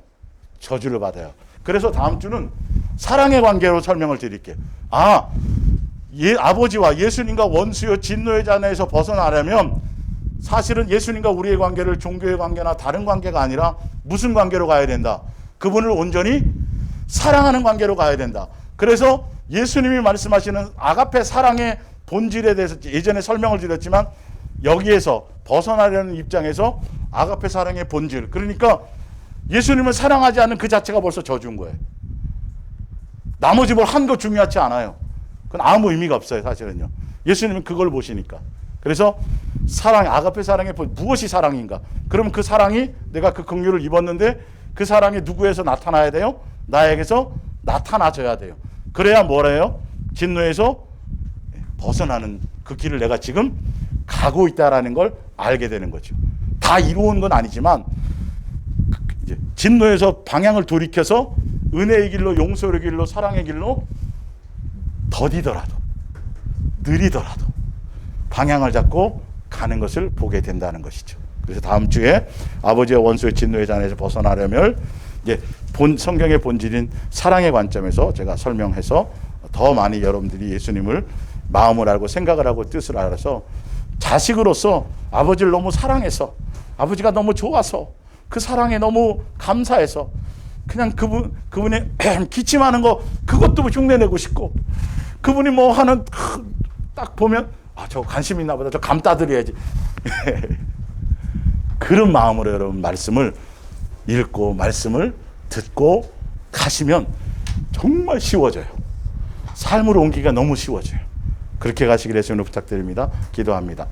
A: 저주를 받아요. 그래서 다음 주는 사랑의 관계로 설명을 드릴게요. 아버지와 예수님과 원수요 진노의 잔해에서 벗어나려면 사실은 예수님과 우리의 관계를 종교의 관계나 다른 관계가 아니라 무슨 관계로 가야 된다? 그분을 온전히 사랑하는 관계로 가야 된다. 그래서 예수님이 말씀하시는 아가페 사랑의 본질에 대해서 예전에 설명을 드렸지만 여기에서 벗어나려는 입장에서 아가페 사랑의 본질, 그러니까 예수님을 사랑하지 않는 그 자체가 벌써 저주인 거예요. 나머지 뭘 한 거 중요하지 않아요. 그건 아무 의미가 없어요, 사실은요. 예수님은 그걸 보시니까. 그래서 사랑, 아가페 사랑의 무엇이 사랑인가? 그러면 그 사랑이 내가 그 긍휼을 입었는데 그 사랑이 누구에서 나타나야 돼요? 나에게서 나타나줘야 돼요. 그래야 뭐래요? 진노에서 벗어나는 그 길을 내가 지금 가고 있다라는 걸 알게 되는 거죠. 다 이루어온 건 아니지만 이제 진노에서 방향을 돌이켜서 은혜의 길로, 용서의 길로, 사랑의 길로 더디더라도, 느리더라도 방향을 잡고 가는 것을 보게 된다는 것이죠. 그래서 다음 주에 아버지의 원수의 진노의 잔에서 벗어나려면 이제 성경의 본질인 사랑의 관점에서 제가 설명해서 더 많이 여러분들이 예수님을 마음을 알고 생각을 하고 뜻을 알아서 자식으로서 아버지를 너무 사랑해서, 아버지가 너무 좋아서, 그 사랑에 너무 감사해서 그냥 그분의 기침하는 거 그것도 흉내내고 싶고, 그분이 뭐 하는 딱 보면 저 관심 있나 보다, 저 감 따드려야지. 그런 마음으로 여러분 말씀을 읽고 말씀을 듣고 가시면 정말 쉬워져요. 삶으로 옮기기가 너무 쉬워져요. 그렇게 가시길 예수님으로 부탁드립니다. 기도합니다.